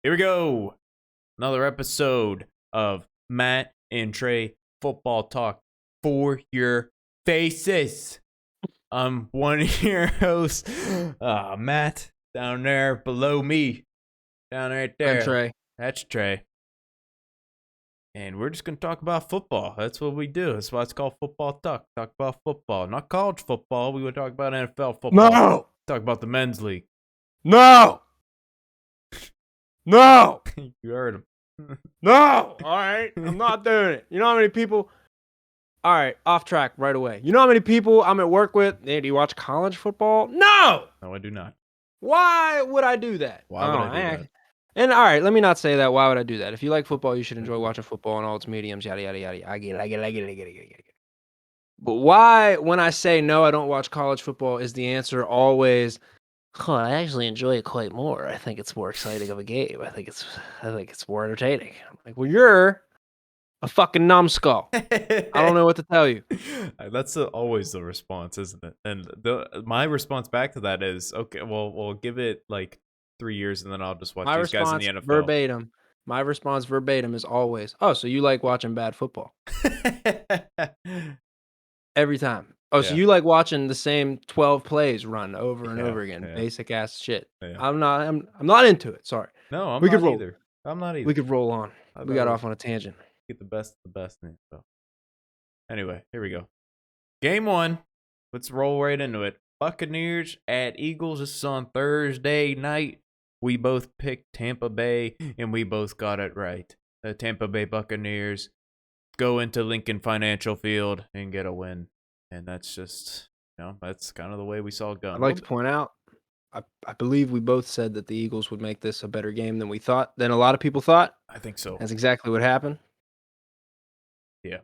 Here we go. Another episode of Matt and Trey Football Talk for your faces. I'm one of your hosts, Matt, down there below me. Down right there. I'm Trey. That's Trey. And we're just going to talk about football. That's what we do. That's why it's called Football Talk. Talk about football. Not college football. We would talk about NFL football. No! Talk about the men's league. No! No! You heard him. No! All right. I'm not doing it. You know how many people... All right, off track right away. You know how many people I'm at work with? Hey, do you watch college football? No! No, I do not. Why would I do that? Why would I do that? And all right, let me not say that. Why would I do that? If you like football, you should enjoy watching football in all its mediums, yada, yada, yada. I get it. But why, when I say no, I don't watch college football, is the answer always, oh, I actually enjoy it quite more. I think it's more exciting of a game. I think it's more entertaining. I'm like, well, you're a fucking numbskull. I don't know what to tell you. That's always the response, isn't it? And my response back to that is, okay, well, we'll give it like 3 years, and then I'll just watch these guys in the NFL. My response verbatim is always, oh, so you like watching bad football? Every time. Oh, yeah. So you like watching the same 12 plays run over and over again. Yeah. Basic ass shit. Yeah. I'm not into it. Sorry. No, I'm not either. I'm not either. We could roll on. We got off on a tangent. Get the best of the best in it. So. Anyway, here we go. Game 1. Let's roll right into it. Buccaneers at Eagles. This is on Thursday night. We both picked Tampa Bay, and we both got it right. The Tampa Bay Buccaneers go into Lincoln Financial Field and get a win. And that's just, that's kind of the way we saw it go. I'd like to point out, I believe we both said that the Eagles would make this a better game than a lot of people thought. I think so. That's exactly what happened. Yeah.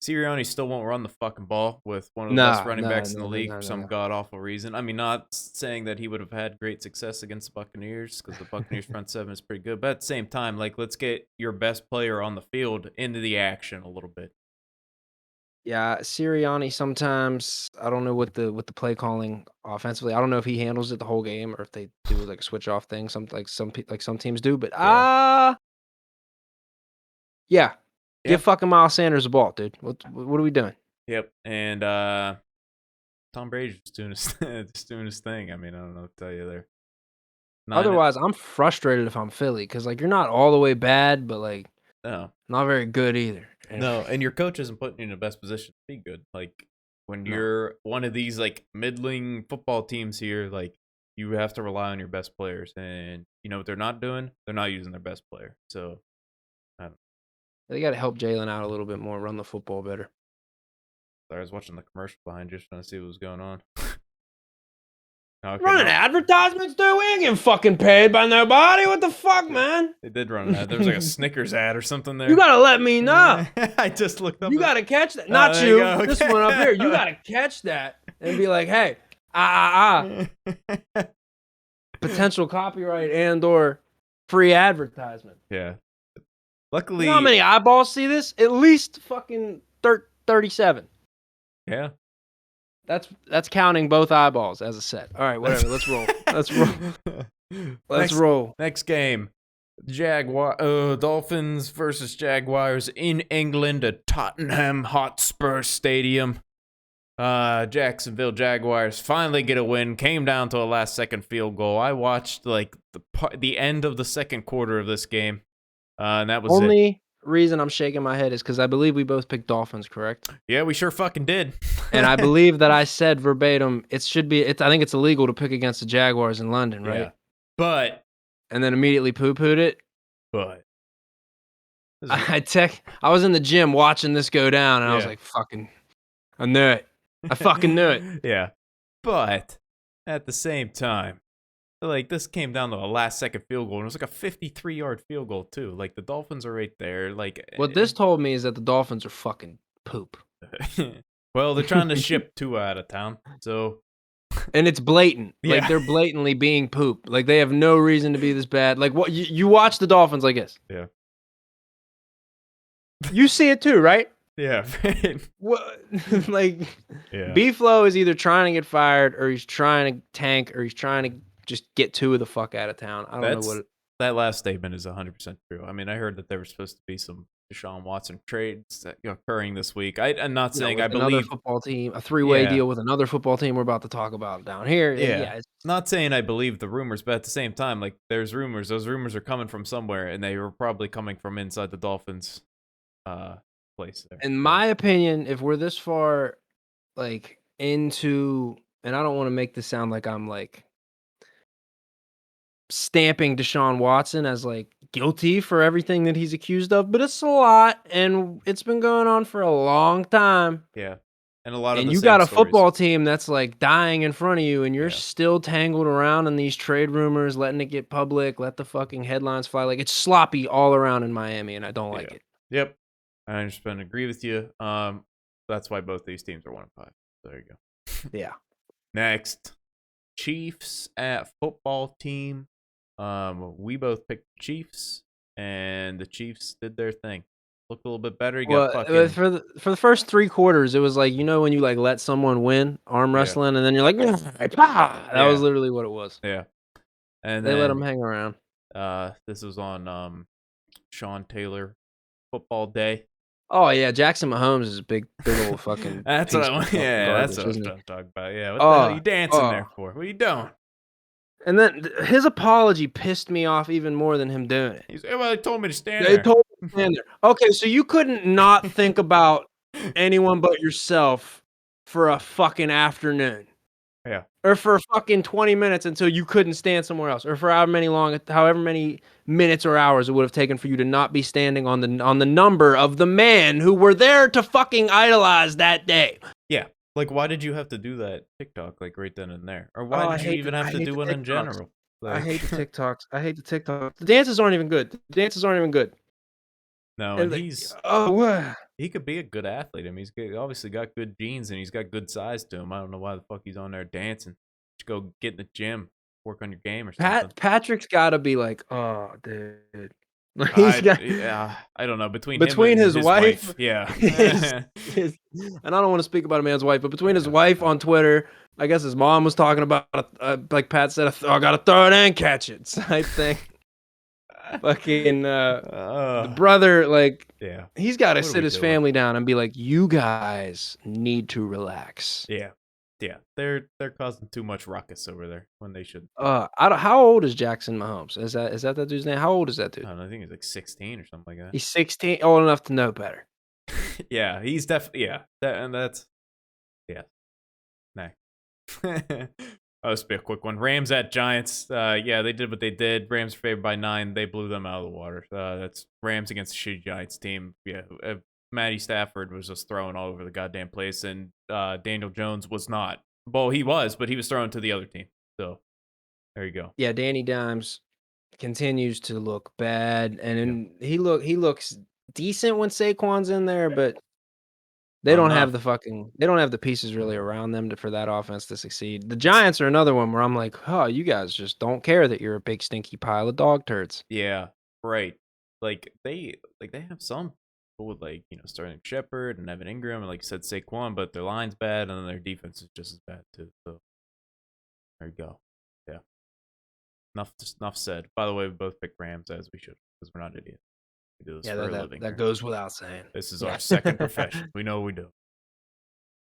Sirianni still won't run the fucking ball with one of the best running backs in the league for some god-awful reason. I mean, not saying that he would have had great success against the Buccaneers, because the Buccaneers front seven is pretty good. But at the same time, let's get your best player on the field into the action a little bit. Yeah, Sirianni sometimes, I don't know what the play calling offensively. I don't know if he handles it the whole game or if they do like a switch off thing, some teams do. But yeah. Give fucking Miles Sanders the ball, dude. What are we doing? Yep, and Tom Brady's just doing his thing. I mean, I don't know what to tell you there. Otherwise, I'm frustrated if I'm Philly, because you're not all the way bad, but not very good either. No, and your coach isn't putting you in the best position to be good. When you're one of these middling football teams here, you have to rely on your best players, and you know what they're not doing? They're not using their best player. So I don't know. They got to help Jalen out a little bit more, run the football better. Sorry, I was watching the commercial behind you, just trying to see what was going on. Running advertisements, dude? We ain't getting fucking paid by nobody. What the fuck, man? They did run an ad. There was a Snickers ad or something there. You got to let me know. I just looked up. You got to catch that. Not you. Okay. This one up here. You got to catch that and be like, hey, potential copyright and or free advertisement. Yeah. Luckily, you know how many eyeballs see this? At least fucking 37. Yeah. That's counting both eyeballs as a set. All right, whatever. Let's roll. Let's roll. Next game. Dolphins versus Jaguars in England at Tottenham Hotspur Stadium. Jacksonville Jaguars finally get a win. Came down to a last-second field goal. I watched the end of the second quarter of this game. And that was only reason I'm shaking my head is because I believe we both picked Dolphins, correct? Yeah, we sure fucking did. And I believe that I said verbatim, I think it's illegal to pick against the Jaguars in London, right? Yeah. And then immediately poo-pooed it. But I was in the gym watching this go down, and I was like, fucking, I knew it. I fucking knew it. Yeah. But at the same time, this came down to a last-second field goal, and it was a 53-yard field goal, too. The Dolphins are right there. What this told me is that the Dolphins are fucking poop. Well, they're trying to ship Tua out of town, so... And it's blatant. Yeah. They're blatantly being poop. They have no reason to be this bad. What you watch the Dolphins like this. Yeah. You see it, too, right? Yeah. What? Yeah. B-Flow is either trying to get fired, or he's trying to tank, or he's trying to just get Tua the fuck out of town. I don't know what. that last statement is 100% true. I mean, I heard that there was supposed to be some Deshaun Watson trades that, occurring this week. I'm not saying I with another believe. football team, a three-way Yeah, deal with another football team we're about to talk about down here. yeah. Yeah, it's, Not saying I believe the rumors, but at the same time, like there's rumors. Those rumors are coming from somewhere, and they were probably coming from inside the Dolphins' place there. in So, my opinion, if we're this far like into, and I don't want to make this sound like I'm like stamping Deshaun Watson as like guilty for everything that he's accused of, but it's a lot and it's been going on for a long time. yeah, and a lot of And the you same got a stories. football team that's like dying in front of you and you're Yeah. still tangled around in these trade rumors, letting it get public, let the fucking headlines fly. Like it's sloppy all around in Miami and I don't like Yeah. it. Yep. I understand. Agree with you. That's why both these teams are 1-5. There you go. Yeah. Next, Chiefs at football team. We both picked the Chiefs, and the Chiefs did their thing. Looked a little bit better. You got Well, fucking for the first 3 quarters, it was like, you know, when you like let someone win arm yeah, wrestling and then you're like, "Pah!" That was yeah, literally what it was. yeah. And They let him then hang around. this was on Sean Taylor football day. Oh yeah, Jackson Mahomes is a big old fucking That's piece what I of want. fucking Yeah, that's garbage, what I was isn't he? trying to talk about. Yeah, what the hell Oh, you dancing oh. there for? What are you doing? And then his apology pissed me off even more than him doing it. He said, "Well, they told me to stand They there." told him to stand there. Okay, so you couldn't not think about anyone but yourself for a fucking afternoon. Yeah, Or for fucking 20 minutes until you couldn't stand somewhere else. Or for however many minutes or hours it would have taken for you to not be standing on the number of the man who were there to fucking idolize that day. yeah. Like, why did you have to do that TikTok like right then and there, or why Oh, did you even I have to hate do the one in TikToks. general? I Like, hate the TikToks. I hate the TikToks. The dances aren't even good. The dances aren't even good. no, And and like, oh, what? he could be a good athlete. I mean, obviously got good genes and he's got good size to him. I don't know why the fuck he's on there dancing. Just go get in the gym, work on your game or something. Patrick's got to be like, oh, dude. He's got I don't know, between him between and his his wife, wife. Yeah. his, and I don't want to speak about a man's wife, but between his Yeah. wife on Twitter, I guess his mom was talking about, like Pat said, I got to throw it and catch it type thing. Fucking the brother, like, yeah. he's got to What are sit we his doing? family down and be like, you guys need to relax. Yeah. Yeah. They're causing too much ruckus over there when they should. How old is Jackson Mahomes? Is that dude's name? How old is that dude? I don't know, I think he's like 16 or something like that. He's 16, old enough to know better. Yeah, he's definitely that's yeah. Nah. Oh, this will be a quick one. Rams at Giants. Yeah, they did what they did. Rams are favored by 9. They blew them out of the water. That's Rams against the shitty Giants team. Yeah, Matty Stafford was just throwing all over the goddamn place, and Daniel Jones was not. Well, he was, but he was throwing to the other team. So there you go. Yeah, Danny Dimes continues to look bad, and he looks decent when Saquon's in there, but they Not don't have enough. they don't have the pieces really around them for that offense to succeed. The Giants are another one where I'm like, oh, you guys just don't care that you're a big stinky pile of dog turds. Yeah, right. Like they have some people with Sterling Shepard and Evan Ingram and like you said Saquon, but their line's bad and then their defense is just as bad too. So there you go. Yeah. Enough said. By the way, we both picked Rams as we should because we're not idiots. We do this Yeah, for a living. that goes without saying. This is Yeah. our second profession. We know what we do.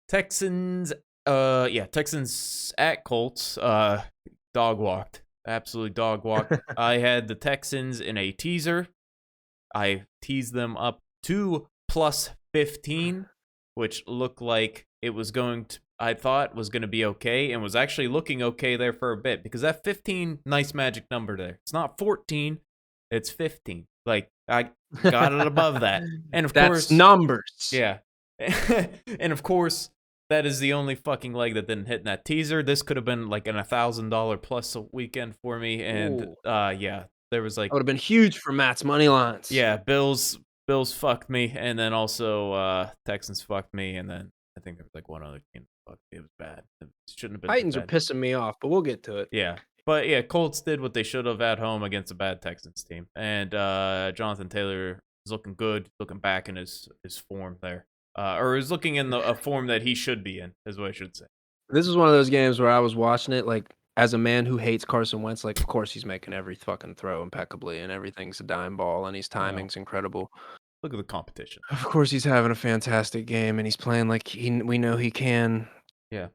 Texans. Texans at Colts. Dog walked. Absolutely dog walked. I had the Texans in a teaser. I teased them up to plus 15, which looked like it was I thought was going to be okay and was actually looking okay there for a bit because that 15, nice magic number there. It's not 14, it's 15. Like, I got it above that. And of course, numbers. Yeah. And of course, that is the only fucking leg that didn't hit in that teaser. This could have been like an $1,000 plus a weekend for me. And yeah, there was like That would have been huge for Matt's money lines. yeah, Bills fucked me, and then also Texans fucked me, and then I think there was like one other team that fucked me. It was bad. It shouldn't have been. Titans are bad. pissing me off, but we'll get to it. Yeah, but yeah, Colts did what they should have at home against a bad Texans team, and Jonathan Taylor is looking good, looking back in his form there, or is looking in a form that he should be in, is what I should say. This is one of those games where I was watching it like as a man who hates Carson Wentz, like, of course he's making every fucking throw impeccably, and everything's a dime ball, and his timing's incredible. Look at the competition. Of course, he's having a fantastic game, and he's playing like we know he can. Yeah.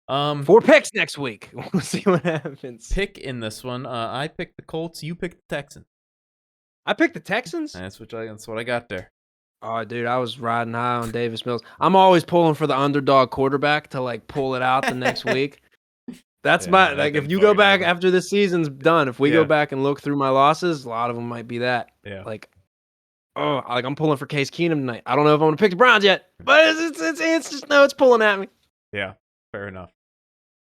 4 picks next week. We'll see what happens. Pick in this one. I picked the Colts. You picked the Texans. I picked the Texans. That's what I got there. Oh, dude, I was riding high on Davis Mills. I'm always pulling for the underdog quarterback to like pull it out the next week. That's my like. If you go back after this season's done, if we go back and look through my losses, a lot of them might be that. Yeah. Like, I'm pulling for Case Keenum tonight. I don't know if I'm gonna pick the Browns yet, but it's just it's pulling at me. Yeah, fair enough.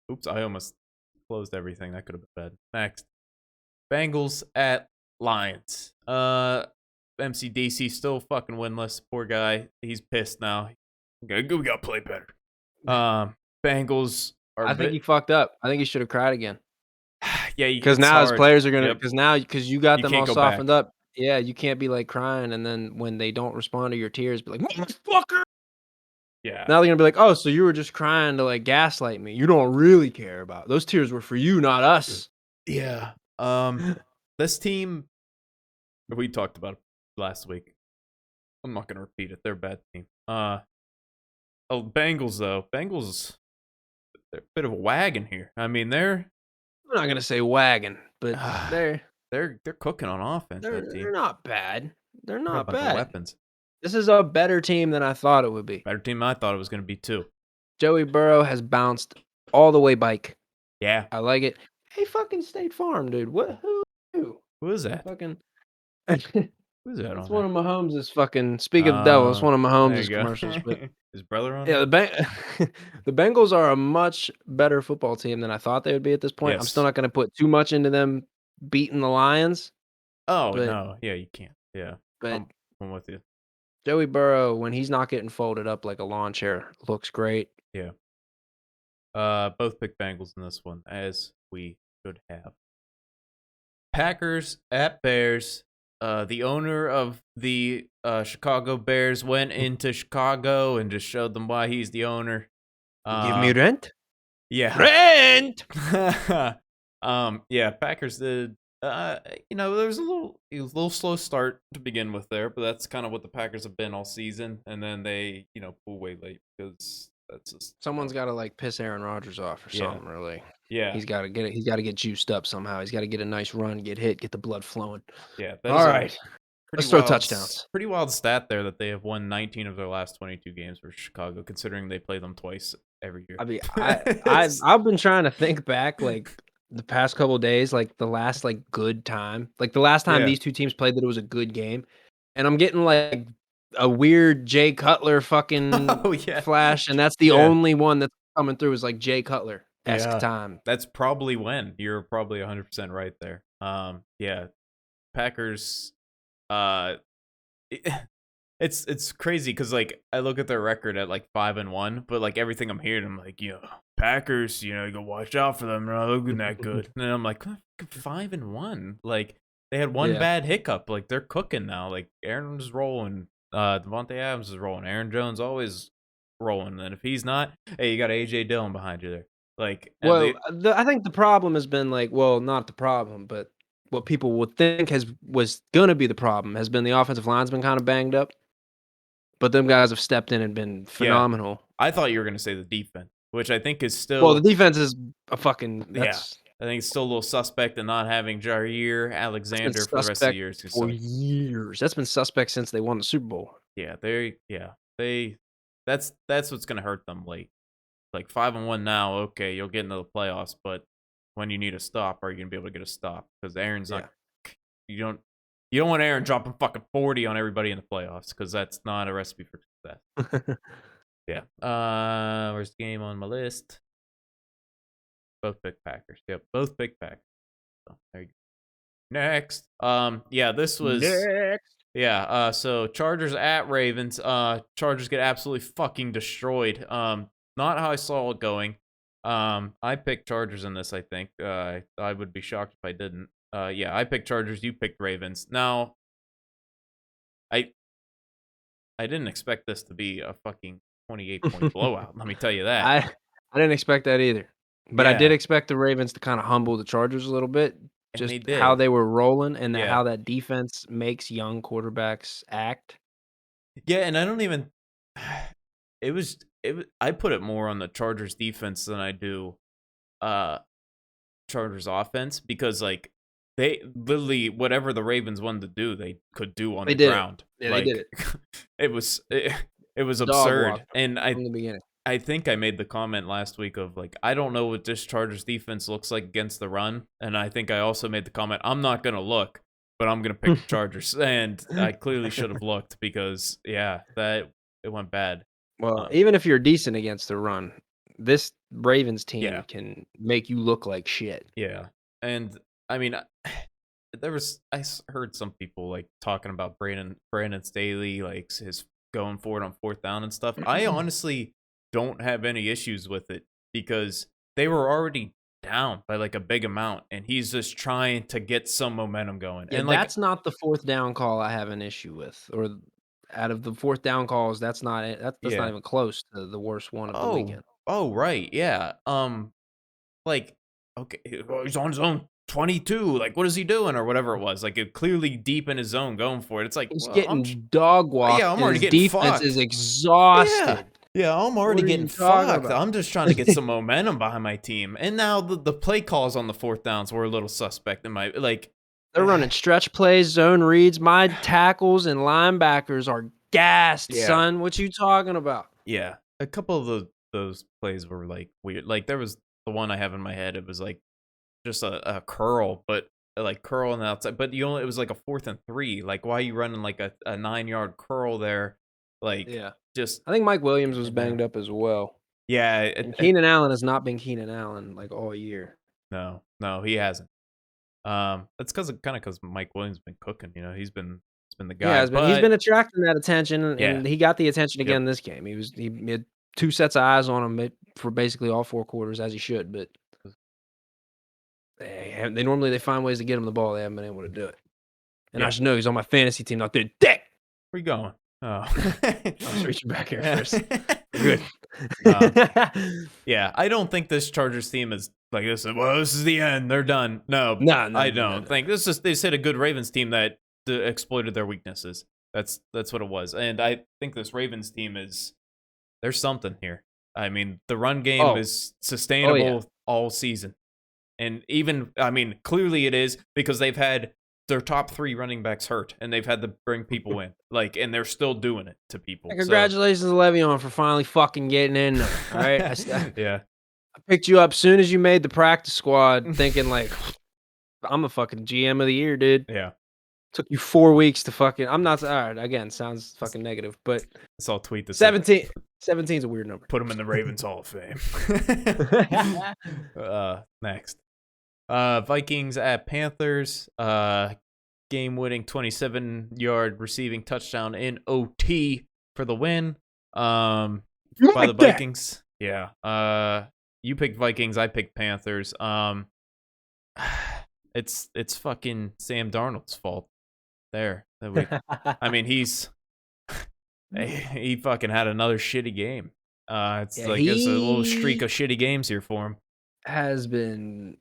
Oops, I almost closed everything. That could have been bad. Next, Bengals at Lions. MCDC still fucking winless. Poor guy. He's pissed now. We gotta play better. Bengals are. I think he fucked up. I think he should have cried again. Yeah, because now his players are gonna. Because you got them all softened back. up. Yeah, you can't be like crying, and then when they don't respond to your tears, be like, motherfucker. Yeah. Now they're gonna be like, oh, so you were just crying to like gaslight me. You don't really care about those tears were for you, not us. Yeah. This team we talked about it last week. I'm not gonna repeat it. They're a bad team. Bengals though. Bengals, they're a bit of a wagon here. I mean, I'm not gonna say wagon, but they're cooking on offense. They're not bad. They're not bad. Weapons. This is a better team than I thought it would be. Better team than I thought it was going to be too. Joey Burrow has bounced all the way bike. Yeah. I like it. Hey, fucking State Farm, dude. Who is that? Fucking. Who's that? It's one of Mahomes' fucking. Speak of the devil, it's one of Mahomes' commercials. But his brother on. Yeah, the Bengals are a much better football team than I thought they would be at this point. Yes. I'm still not going to put too much into them beating the Lions. Oh no, yeah, you can't. Yeah, but I'm with you. Joey Burrow, when he's not getting folded up like a lawn chair, looks great. Yeah. Both pick Bengals in this one, as we should have. Packers at Bears. The owner of the Chicago Bears went into Chicago and just showed them why he's the owner. Give me rent? Yeah. Rent! Yeah, Packers did. There was a little slow start to begin with there, but that's kind of what the Packers have been all season. And then they, pull away late because that's just someone's got to like piss Aaron Rodgers off or something. Really. Yeah, he's got to get it. He's got to get juiced up somehow. He's got to get a nice run, get hit, get the blood flowing. Yeah. All right. Let's throw touchdowns. Pretty wild stat there that they have won 19 of their last 22 games for Chicago, considering they play them twice every year. I mean, I've been trying to think back like the past couple of days, like the last like good time, like the last time these two teams played that it was a good game, and I'm getting like a weird Jay Cutler fucking flash, and that's the only one that's coming through is like Jay Cutler-esque time. That's probably when you're probably 100% right there. Packers. It's crazy because like I look at their record at like 5-1, but like everything I'm hearing, I'm like, Packers, you go watch out for them. They're not looking that good. And then I'm like, 5-1. Like they had one bad hiccup. Like they're cooking now. Like Aaron's rolling. Devontae Adams is rolling. Aaron Jones always rolling. And if he's not, hey, you got AJ Dillon behind you there. Like, well, I think the problem has been like, well, not the problem, but what people would think was going to be the problem has been the offensive line's been kind of banged up. But them guys have stepped in and been phenomenal. I thought you were going to say the defense, which I think is still... Well, the defense is a fucking... I think it's still a little suspect in not having Jair Alexander for the rest of the year. For years. That's been suspect since they won the Super Bowl. Yeah, that's what's going to hurt them late. Like 5-1 now, okay, you'll get into the playoffs, but when you need a stop, are you going to be able to get a stop? Because Aaron's not... You don't want Aaron dropping fucking 40 on everybody in the playoffs because that's not a recipe for success. Yeah. Where's the game on my list? Both pick Packers. Yep, both pick Packers. So, there you go. Next. This was... Next. Yeah, so Chargers at Ravens. Chargers get absolutely fucking destroyed. Not how I saw it going. I picked Chargers in this, I think. I would be shocked if I didn't. I picked Chargers. You picked Ravens. Now, I didn't expect this to be a fucking 28-point blowout. Let me tell you that. I didn't expect that either. But I did Yeah, expect the Ravens to kind of humble the Chargers a little bit, and just they how did. they were rolling and Yeah. how that defense makes young quarterbacks act. Yeah, and I don't even I put it more on the Chargers defense than I do uh Chargers offense because like they literally whatever the Ravens wanted to do, they could do on They the did it. ground. Yeah, they did Like it. it was Dog absurd. walked And from the beginning. I think I made the comment last week of like I don't know what this Chargers defense looks like against the run, and I think I also made the comment I'm not gonna look, but I'm gonna pick the Chargers, and I clearly should have looked because yeah, that it went bad. Well, Um, even if you're decent against the run, this Ravens team yeah, can make you look like shit. yeah, and I mean heard some people like talking about Brandon Staley like his going for it on fourth down and stuff. I honestly don't have any issues with it because they were already down by like a big amount and he's just trying to get some momentum going. Yeah, And like that's not the fourth down call I have an issue with, or out of the fourth down calls, that's not it. That's not yeah. even close to the worst one of the weekend. Oh right, yeah. Like okay, he's on his own 22. Like what is he doing or whatever it was. Like it clearly deep in his zone going for it. It's like, He's well, getting dog yeah, walked, I'm and already his getting defense is fucked. Yeah. exhausted. Yeah, I'm already What are getting you talking fucked. about? I'm just trying to get some momentum behind my team. And now the play calls on the fourth downs were a little suspect in my like They're running stretch plays, zone reads. My tackles and linebackers are gassed, yeah. son. What you talking about? Yeah. A couple of those plays were like weird. Like there was the one I have in my head. It was like just a curl, but like curl on the outside. But it was like a 4th and 3. Like why are you running like a 9-yard curl there? Like Yeah. just I think Mike Williams was in there. banged up as well. Yeah, And Keenan Allen has not been Keenan Allen like all year. no, he hasn't. That's because Mike Williams been cooking. You know, he's been the He guy. has been. He's been But attracting that attention, yeah, and he got the attention yep, again this game. He had 2 sets of eyes on him for basically all 4 quarters, as he should, but they normally they find ways to get him the ball. They haven't been able to do it. And I yeah. should know he's on my fantasy team, not doing dick. Where you going? Oh, I was reaching back here first. Good. Yeah, I don't think this Chargers team is like this. Well, this is the end. They're done. No, No, I don't think this is. They said a good Ravens team that exploited their weaknesses. That's what it was. And I think this Ravens team is there's something here. I mean, the run game is sustainable all season. And even, I mean, clearly it is because they've had their top 3 running backs hurt and they've had to bring people in. Like, and they're still doing it to people. Congratulations, Le'Veon, for finally fucking getting in there. All right. Yeah. I picked you up soon as you made the practice squad, thinking like, I'm a fucking GM of the year, dude. Yeah. Took you 4 weeks to fucking. I'm not. All right. Again, sounds fucking negative, but So I'll tweet this. 17. 17's a weird number. Put him in the Ravens Hall of Fame. Next. Vikings at Panthers. Game-winning 27-yard receiving touchdown in OT for the win. By the Vikings. Yeah. You picked Vikings. I picked Panthers. It's fucking Sam Darnold's fault. There. I mean, he fucking had another shitty game. It's a little streak of shitty games here for him. Has been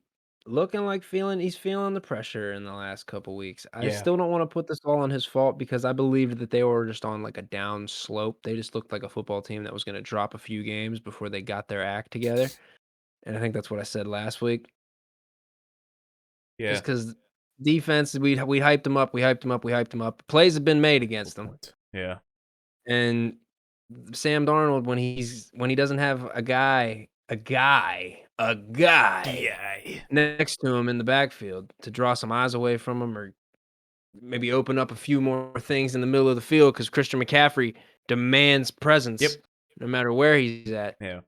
looking like he's feeling the pressure in the last couple weeks. I Yeah. still don't want to put this all on his fault because I believed that they were just on like a down slope. They just looked like a football team that was going to drop a few games before they got their act together. And I think that's what I said last week. Yeah. Just because defense, we hyped them up, we hyped them up, we hyped them up. Plays have been made against them. Yeah. And Sam Darnold, when he doesn't have a guy next to him in the backfield to draw some eyes away from him or maybe open up a few more things in the middle of the field because Christian McCaffrey demands presence no matter where he's at. Yeah.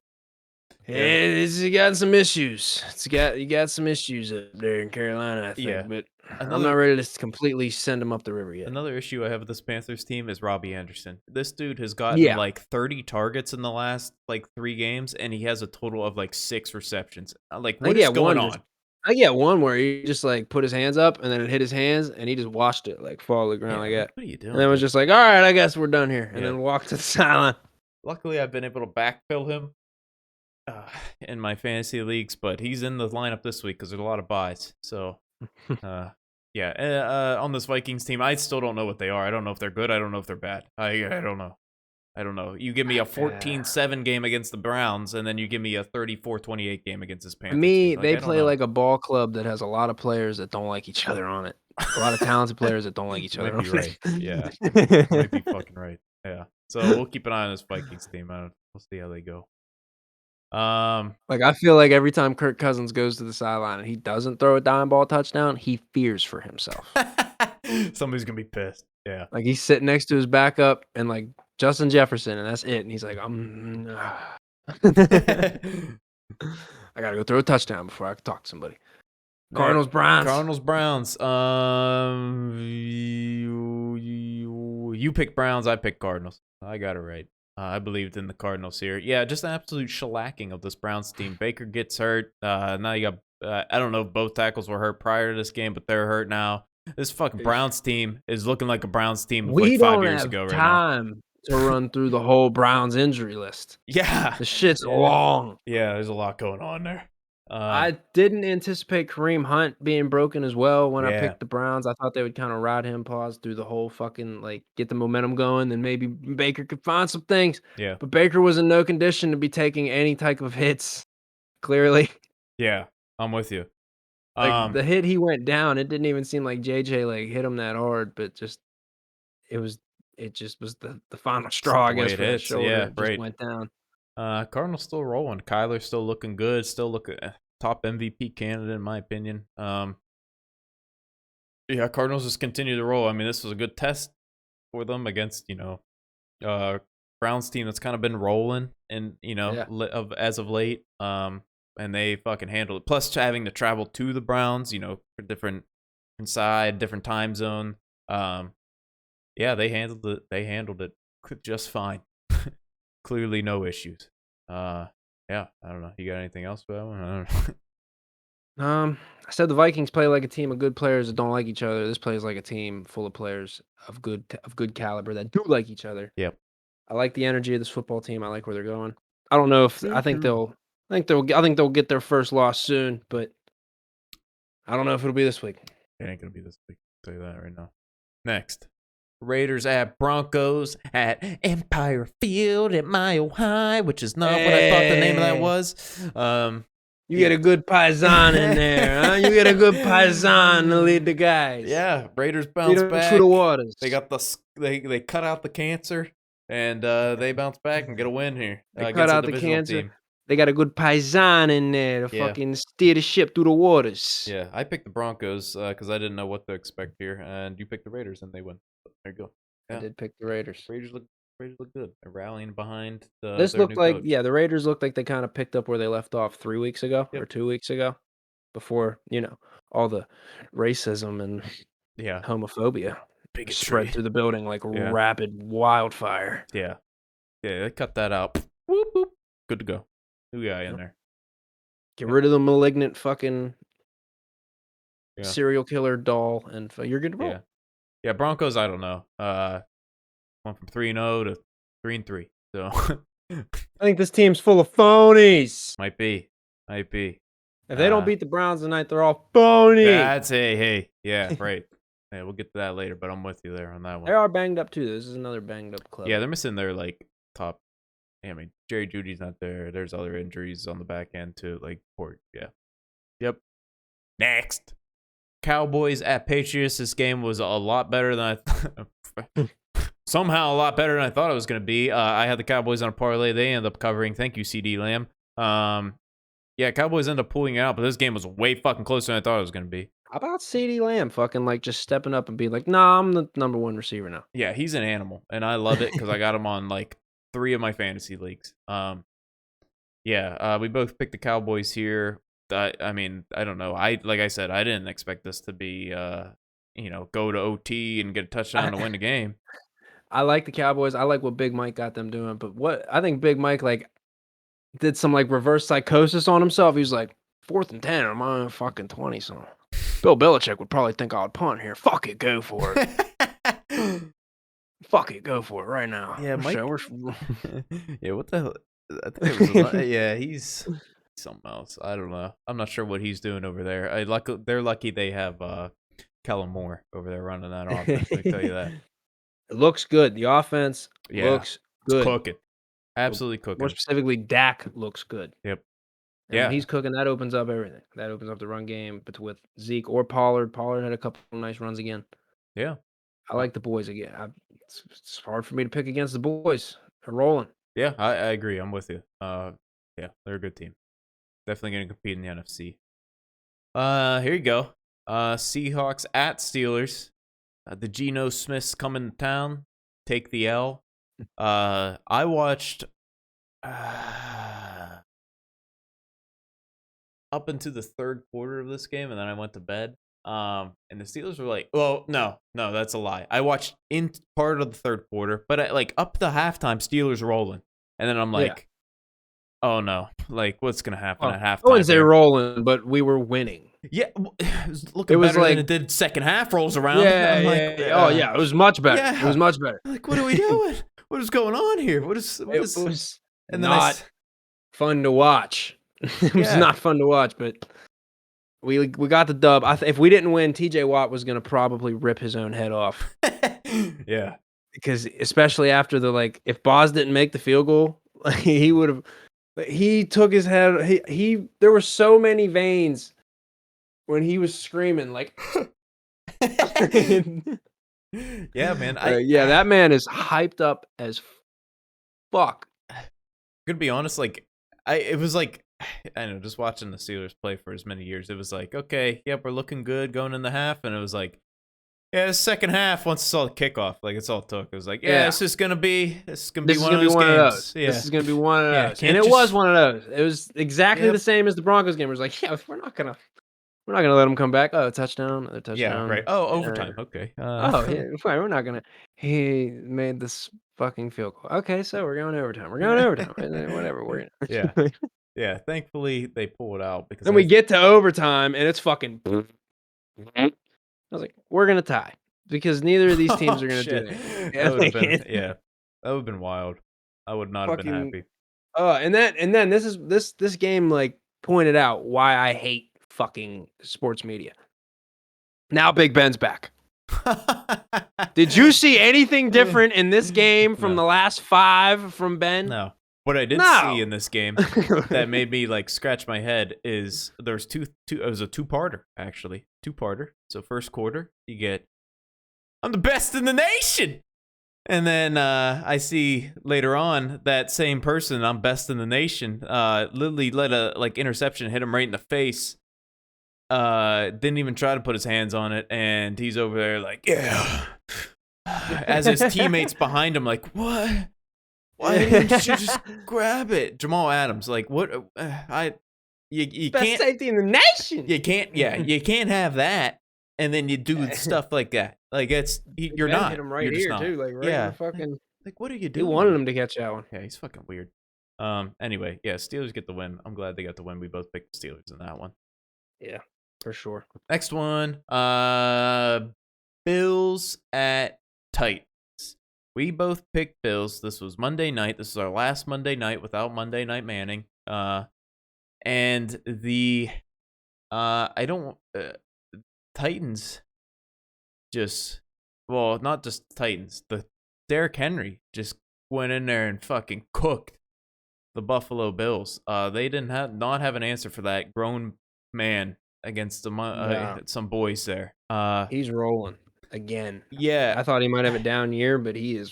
It's got some issues. You got some issues up there in Carolina, I think. But I'm not ready to completely send him up the river yet. Another issue I have with this Panthers team is Robbie Anderson. This dude has gotten like 30 targets in the last like 3 games, and he has a total of like 6 receptions. Like, what is going on? I get one where he just like put his hands up, and then it hit his hands, and he just watched it like fall to the ground like that. What are you doing? And then was just like, all right, I guess we're done here, and then walked to the sideline. Luckily, I've been able to backfill him. in my fantasy leagues, but he's in the lineup this week because there's a lot of buys. So, on this Vikings team, I still don't know what they are. I don't know if they're good. I don't know if they're bad. I don't know. I don't know. You give me a 14-7 game against the Browns, and then you give me a 34-28 game against this To Panthers me, team. they I don't play know. like a ball club that has a lot of players that don't like each other on it. A lot of talented players that don't like each You other might be on right. it. Yeah. You might be fucking right. Yeah. So we'll keep an eye on this Vikings team. We'll see how they go. Like, I feel like every time Kirk Cousins goes to the sideline and he doesn't throw a dime ball touchdown, he fears for himself. Somebody's gonna be pissed. Yeah. Like, he's sitting next to his backup and, like, Justin Jefferson, and that's it, and he's like, I gotta go throw a touchdown before I can talk to somebody. Cardinals, Browns. Cardinals, Browns. You pick Browns. I pick Cardinals. I got it right. I believed in the Cardinals here. Yeah, just an absolute shellacking of this Browns team. Baker gets hurt. Now you got. I don't know if both tackles were hurt prior to this game, but they're hurt now. This fucking Browns team is looking like a Browns team of like 5 years ago right now. Time to run through the whole Browns injury list. Yeah, The shit's long. Yeah, there's a lot going on there. I didn't anticipate Kareem Hunt being broken as well when I Yeah. picked the Browns. I thought they would kind of ride him pause through the whole fucking, like, get the momentum going, then maybe Baker could find some things. Yeah. But Baker was in no condition to be taking any type of hits, clearly. Yeah, I'm with you. Like, the hit he went down, it didn't even seem like JJ, like, hit him that hard, but just it just was the final straw, I guess, for that shoulder. Yeah, It just went down. Cardinals still rolling. Kyler's still looking good. Still looking top MVP candidate in my opinion. Yeah, Cardinals just continue to roll. I mean, this was a good test for them against Browns team that's kind of been rolling and as of late. And they fucking handled it. Plus having to travel to the Browns, for different inside, different time zone. Yeah, they handled it. They handled it just fine. Clearly, no issues. Yeah, I don't know. You got anything else for that one? I said the Vikings play like a team of good players that don't like each other. This plays like a team full of players of good caliber that do like each other. Yep. I like the energy of this football team. I like where they're going. I don't know if I think they'll get their first loss soon, but I don't know if it'll be this week. It ain't gonna be this week. I'll tell you that right now. Next. Raiders at Broncos at Empire Field at Mile High, which is not what I thought the name of that was. You get a good paisan in there, huh? You get a good paisan to lead the guys. Yeah, Raiders bounce back. Through the waters. They got they cut out the cancer, and they bounce back and get a win here. They cut out the cancer. Team. They got a good paisan in there to fucking steer the ship through the waters. Yeah, I picked the Broncos because I didn't know what to expect here, and you picked the Raiders, and they win. There you go. Yeah. I did pick the Raiders. Raiders look good. They're rallying behind the. This looked like the Raiders looked like they kind of picked up where they left off 3 weeks ago or 2 weeks ago, before all the racism and homophobia spread through the building like rapid wildfire. Yeah, they cut that out. Whoop whoop. Good to go. New guy in there. Get rid of the malignant fucking serial killer doll, and you're good to roll. Yeah, Broncos. I don't know. Went from 3-0 to 3-3. So I think this team's full of phonies. Might be. If they don't beat the Browns tonight, they're all phony. That's hey. Yeah, right. Yeah, we'll get to that later, but I'm with you there on that one. They are banged up too. This is another banged up club. Yeah, they're missing their top. I mean, Jerry Judy's not there. There's other injuries on the back end too. Yep. Next. Cowboys at Patriots. This game was a lot better than somehow a lot better than I thought it was going to be. I had the Cowboys on a parlay. They ended up covering. Thank you, CD Lamb. Yeah, Cowboys ended up pulling it out, but this game was way fucking closer than I thought it was going to be. How about CD Lamb fucking just stepping up and being like, nah, I'm the number one receiver now. Yeah, he's an animal, and I love it because I got him on 3 of my fantasy leagues. We both picked the Cowboys here. I mean, I don't know. Like I said, I didn't expect this to be, go to OT and get a touchdown to win the game. I like the Cowboys. I like what Big Mike got them doing. But what I think Big Mike did some reverse psychosis on himself. He was like, 4th and 10, I'm on fucking 20. So Bill Belichick would probably think I would punt here. Fuck it, go for it. Fuck it, go for it right now. Yeah, Mike. Yeah, what the hell? I think it was yeah, he's something else. I don't know. I'm not sure what he's doing over there. They're lucky they have Kellen Moore over there running that offense. I can tell you that. It looks good. The offense Yeah, looks it's good. cooking. Absolutely More cooking. specifically, Dak looks good. Yep. And when Yeah. he's cooking, that opens up everything. That opens up the run game, but with Zeke or Pollard. Pollard had a couple of nice runs again. Yeah. I like the boys again. It's hard for me to pick against the boys. They're rolling. Yeah, I agree. I'm with you. Yeah, they're a good team. Definitely going to compete in the NFC. Here you go. Seahawks at Steelers. The Geno Smiths coming to town. Take the L. I watched up into the third quarter of this game, and then I went to bed. And the Steelers were like, "Oh no, that's a lie." I watched in part of the third quarter, but up the halftime, Steelers rolling, and then I'm like, "Oh no, like what's gonna happen at halftime?" I wouldn't say rolling, but we were winning. Yeah, it was looking better than it did. Second half rolls around. Yeah, it was much better. Yeah. It was much better. Like, what are we doing? What is going on here? What is? It was and then not fun to watch. It was not fun to watch, but we got the dub. If we didn't win, TJ Watt was gonna probably rip his own head off. Yeah, because especially after if Boz didn't make the field goal, he would have. He took his head. He there were so many veins when he was screaming like. Yeah, man. That man is hyped up as fuck. Gonna be honest, it was like, I don't know, just watching the Steelers play for as many years, it was like, okay, yep, we're looking good going in the half, and it was like, yeah, the second half, once it's all the kickoff, it's all it took. It was like, yeah, this is gonna be one of those games. Yeah. This is gonna be one of those, and it was one of those. It was exactly the same as the Broncos game. It was like, yeah, we're not gonna let them come back. Oh, touchdown, another touchdown. Yeah, right. Oh, overtime. Okay. We're not gonna. He made this fucking field goal. Okay, so we're going overtime. We're going overtime. Whatever. We're gonna. Yeah. Thankfully, they pull it out because then we get to overtime and it's fucking. I was like, we're gonna tie because neither of these teams are gonna do it. That would have been that would have been wild. I would not have been happy. And then this game pointed out why I hate fucking sports media. Now Big Ben's back. Did you see anything different in this game from the last 5 from Ben? No. What I did see in this game that made me scratch my head is there's it was a two-parter, actually. Two-parter. So first quarter, you get, I'm the best in the nation. And then I see later on that same person, I'm best in the nation, literally let a interception hit him right in the face. Didn't even try to put his hands on it, and he's over there yeah. As his teammates behind him what? Why didn't you just grab it? Jamal Adams, what? You best can't safety in the nation. You can't. Yeah, you can't have that, and then you do stuff like that. You're Ben not. Hit him right you're here not. too. In the fucking. What are you He doing? wanted him to catch that one. Yeah, he's fucking weird. Anyway, yeah, Steelers get the win. I'm glad they got the win. We both picked the Steelers in that one. Yeah, for sure. Next one, Bills at Titans. We both picked Bills. This was Monday night. This is our last Monday night without Monday Night Manning. And the Titans not just Titans. The Derrick Henry just went in there and fucking cooked the Buffalo Bills. They didn't not have an answer for that grown man against some boys there. He's rolling again. Yeah, I thought he might have a down year, but he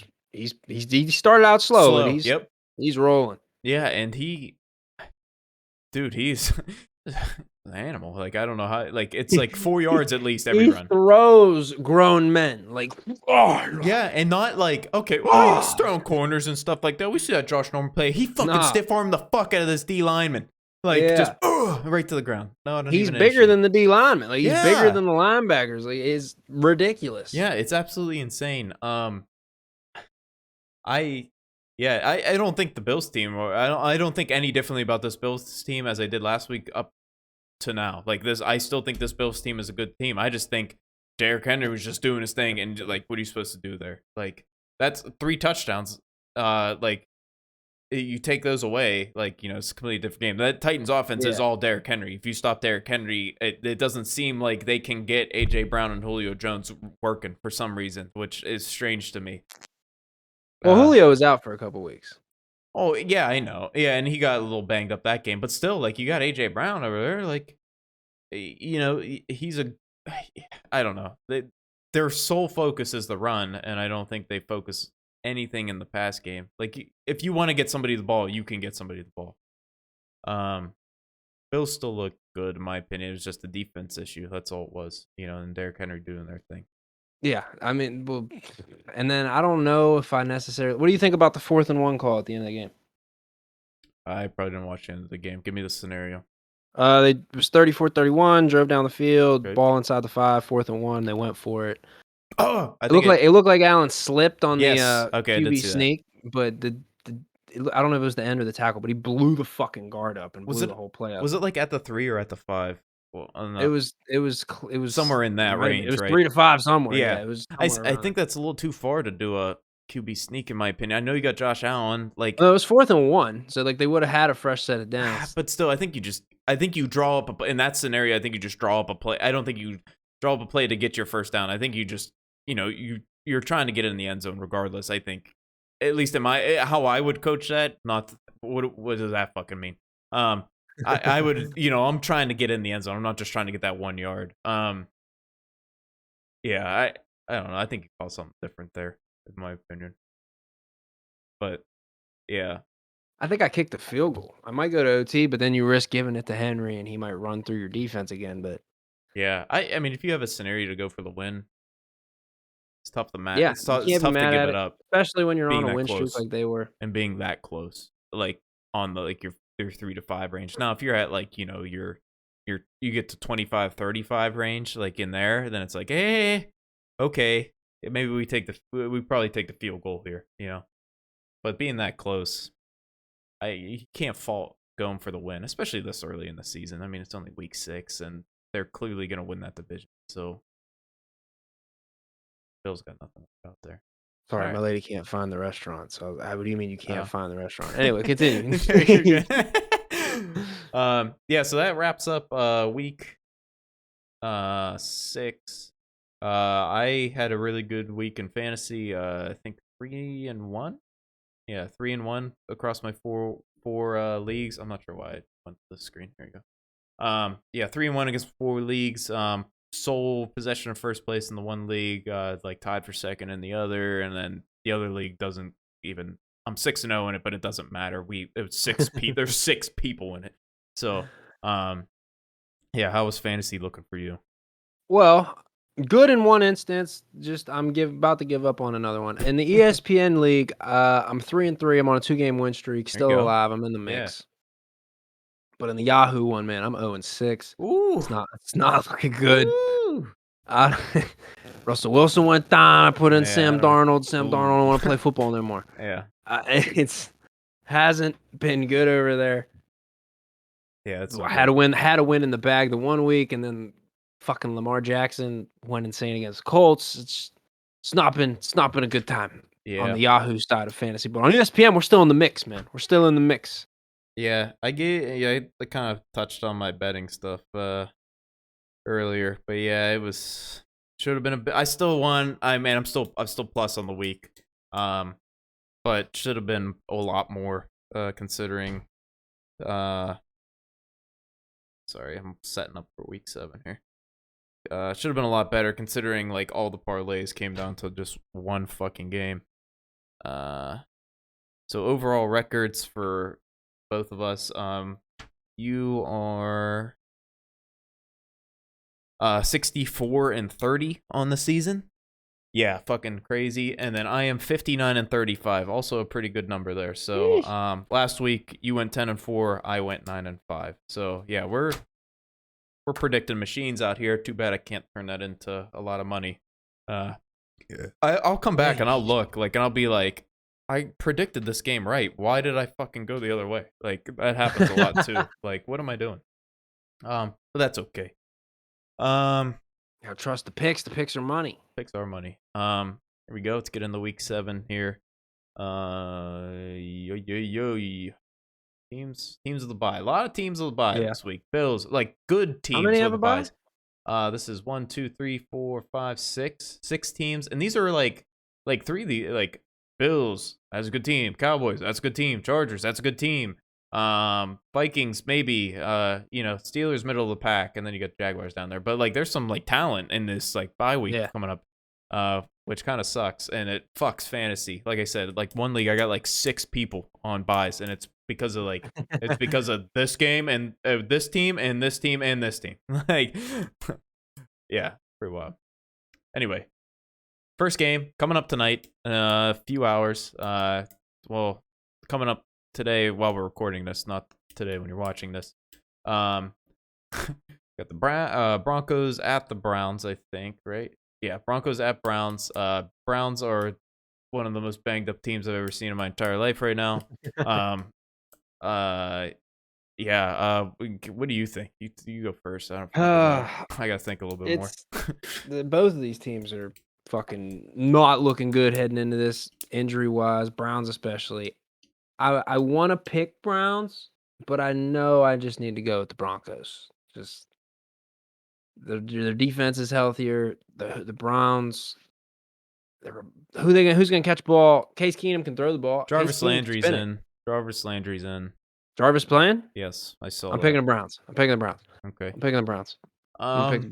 started out slow. And he's rolling. Yeah, and he's an animal. I don't know how. It's 4 yards at least every run. He throws grown men yeah, and not he's throwing corners and stuff like that. We see that Josh Norman play. He fucking stiff armed the fuck out of this D lineman. Just right to the ground. No, he's bigger than the D lineman. He's bigger than the linebackers. It's ridiculous. Yeah, it's absolutely insane. I don't think the Bills team, or I don't think any differently about this Bills team as I did last week up to now. I still think this Bills team is a good team. I just think Derrick Henry was just doing his thing, and what are you supposed to do there? That's 3 touchdowns. you take those away, like, it's a completely different game. The Titans offense is all Derrick Henry. If you stop Derrick Henry, it doesn't seem like they can get A.J. Brown and Julio Jones working for some reason, which is strange to me. Well, Julio was out for a couple weeks. Oh, yeah, I know. Yeah, and he got a little banged up that game. But still, like, you got A.J. Brown over there. Like, he's I don't know. Their sole focus is the run, and I don't think they focus anything in the pass game. Like, if you want to get somebody the ball, you can get somebody the ball. Bills still look good, in my opinion. It was just a defense issue. That's all it was, and Derrick Henry doing their thing. Yeah, I mean, well, and then I don't know if I necessarily. What do you think about the 4th and 1 call at the end of the game? I probably didn't watch the end of the game. Give me the scenario. It was 34-31, drove down the field, Okay. ball inside the 5, 4th and 1. They went for it. Oh, It looked like Allen slipped on the QB sneak, but I don't know if it was the end or the tackle, but he blew the fucking guard up and blew the whole play up. Was it like at the 3 or at the 5? Well, I don't know. It was somewhere in that range. It was right? 3 to 5 somewhere. Yeah, it was. I think that's a little too far to do a QB sneak, in my opinion. I know you got Josh Allen. Like, well, it was 4th and 1, so like they would have had a fresh set of downs. But still, I think you draw up in that scenario. I think you just draw up a play. I don't think you draw up a play to get your first down. I think you just, you're trying to get in the end zone regardless. I think, at least in how I would coach that. Not what does that fucking mean? I would, I'm trying to get in the end zone. I'm not just trying to get that 1 yard. Yeah, I don't know. I think you call something different there, in my opinion. But yeah, I think I kicked the field goal. I might go to OT, but then you risk giving it to Henry, and he might run through your defense again. But yeah, I mean, if you have a scenario to go for the win, it's tough to match. yeah, It's tough you can't be to mad give at it up, especially when you're being on a that win streak close. like they were. And being that close, like on the your 3 to 5 range. Now, if you're at like you get to 25, 35 range, like in there, then it's like, hey, okay, maybe we probably take the field goal here, But being that close, you can't fault going for the win, especially this early in the season. I mean, it's only week 6, and they're clearly going to win that division. So, Bill's got nothing out there. Sorry, my lady can't find the restaurant. So, what do you mean you can't find the restaurant? Anyway, You're continue. good. Yeah, so that wraps up week 6. I had a really good week in fantasy. I think 3-1. Yeah, 3-1 across my four leagues. I'm not sure why I went to the screen. Here you go. Yeah, 3-1 against 4 leagues. Sole possession of first place in the one league, like tied for second in the other, and then the other league doesn't even. I'm 6-0 in it, but it doesn't matter. It was 6 people. There's 6 people in it. So, yeah, how was fantasy looking for you? Well, good in one instance. Just I'm about to give up on another one. In the ESPN league, I'm 3-3. I'm on a 2-game win streak. Still alive. I'm in the mix. Yeah. But in the Yahoo one, man, I'm 0-6. Ooh, it's not looking good. Russell Wilson went down. I put in Sam Darnold. Sam Darnold don't want to play football anymore. Yeah, it's hasn't been good over there. Yeah, I had a win in the bag the 1 week, and then fucking Lamar Jackson went insane against the Colts. It's not been a good time on the Yahoo side of fantasy, but on ESPN we're still in the mix, man. We're still in the mix. Yeah, I kind of touched on my betting stuff earlier, but yeah, it should have been a bit. I still won. I'm still plus on the week, but should have been a lot more considering. Sorry, I'm setting up for week 7 here. Should have been a lot better considering like all the parlays came down to just one fucking game. So overall records for both of us, you are 64-30 on the season. Yeah, fucking crazy. And then I am 59-35, also a pretty good number there. So last week you went 10-4, I went 9-5. So yeah, we're predicting machines out here. Too bad I can't turn that into a lot of money. I'll come back and I'll look and I'll be like, I predicted this game right. Why did I fucking go the other way? Like that happens a lot too. Like what am I doing? But that's okay. Gotta trust the picks. The picks are money. Picks are money. Here we go. Let's get into week 7 here. Teams of the bye. A lot of teams of the bye Yeah. this week. Bills, like good How many teams have with a the bye? buys. This is 1, 2, 3, 4, 5, 6. 6 teams, and these are like three of the like Bills. That's a good team. Cowboys. That's a good team. Chargers. That's a good team. Vikings maybe. Steelers middle of the pack, and then you got Jaguars down there. But like, there's some like talent in this like bye week Yeah. coming up. Which kind of sucks, and it fucks fantasy. Like I said, like one league I got like 6 people on buys, and it's because of this game and this team and this team and this team. Like, yeah, pretty wild. Anyway, first game coming up tonight, a few hours. Coming up today while we're recording this, not today when you're watching this. Got the Broncos at the Browns, I think, right? Yeah, Broncos at Browns. Browns are one of the most banged up teams I've ever seen in my entire life right now. What do you think? You go first. I gotta think a little bit more. Both of these teams are fucking not looking good heading into this injury wise. Browns especially. I want to pick Browns, but I know I just need to go with the Broncos. Just their defense is healthier. The Browns. Who's gonna catch ball? Case Keenum can throw the ball. Jarvis Case Keenum can Landry's spin it. in. Jarvis Landry's in. Jarvis playing? Yes, I saw I'm that. picking the Browns. I'm picking the Browns. Okay. I'm picking the Browns. I'm gonna pick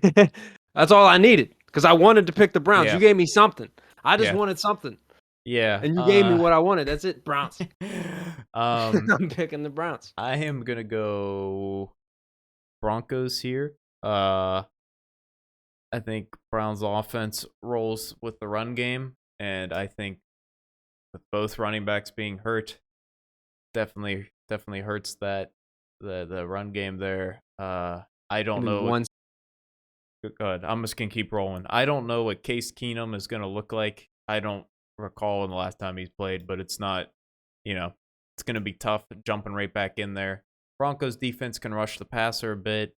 the Browns. That's all I needed because I wanted to pick the Browns. Yeah. You gave me something. I just Yeah. wanted something, Yeah. and you gave me what I wanted. That's it, Browns. I'm picking the Browns. I am gonna go Broncos here. I think Browns offense rolls with the run game, and I think with both running backs being hurt, definitely hurts that the run game there. I don't know. Good. I'm just gonna keep rolling. I don't know what Case Keenum is gonna look like. I don't recall in the last time he's played, but it's not. It's gonna be tough jumping right back in there. Broncos defense can rush the passer a bit.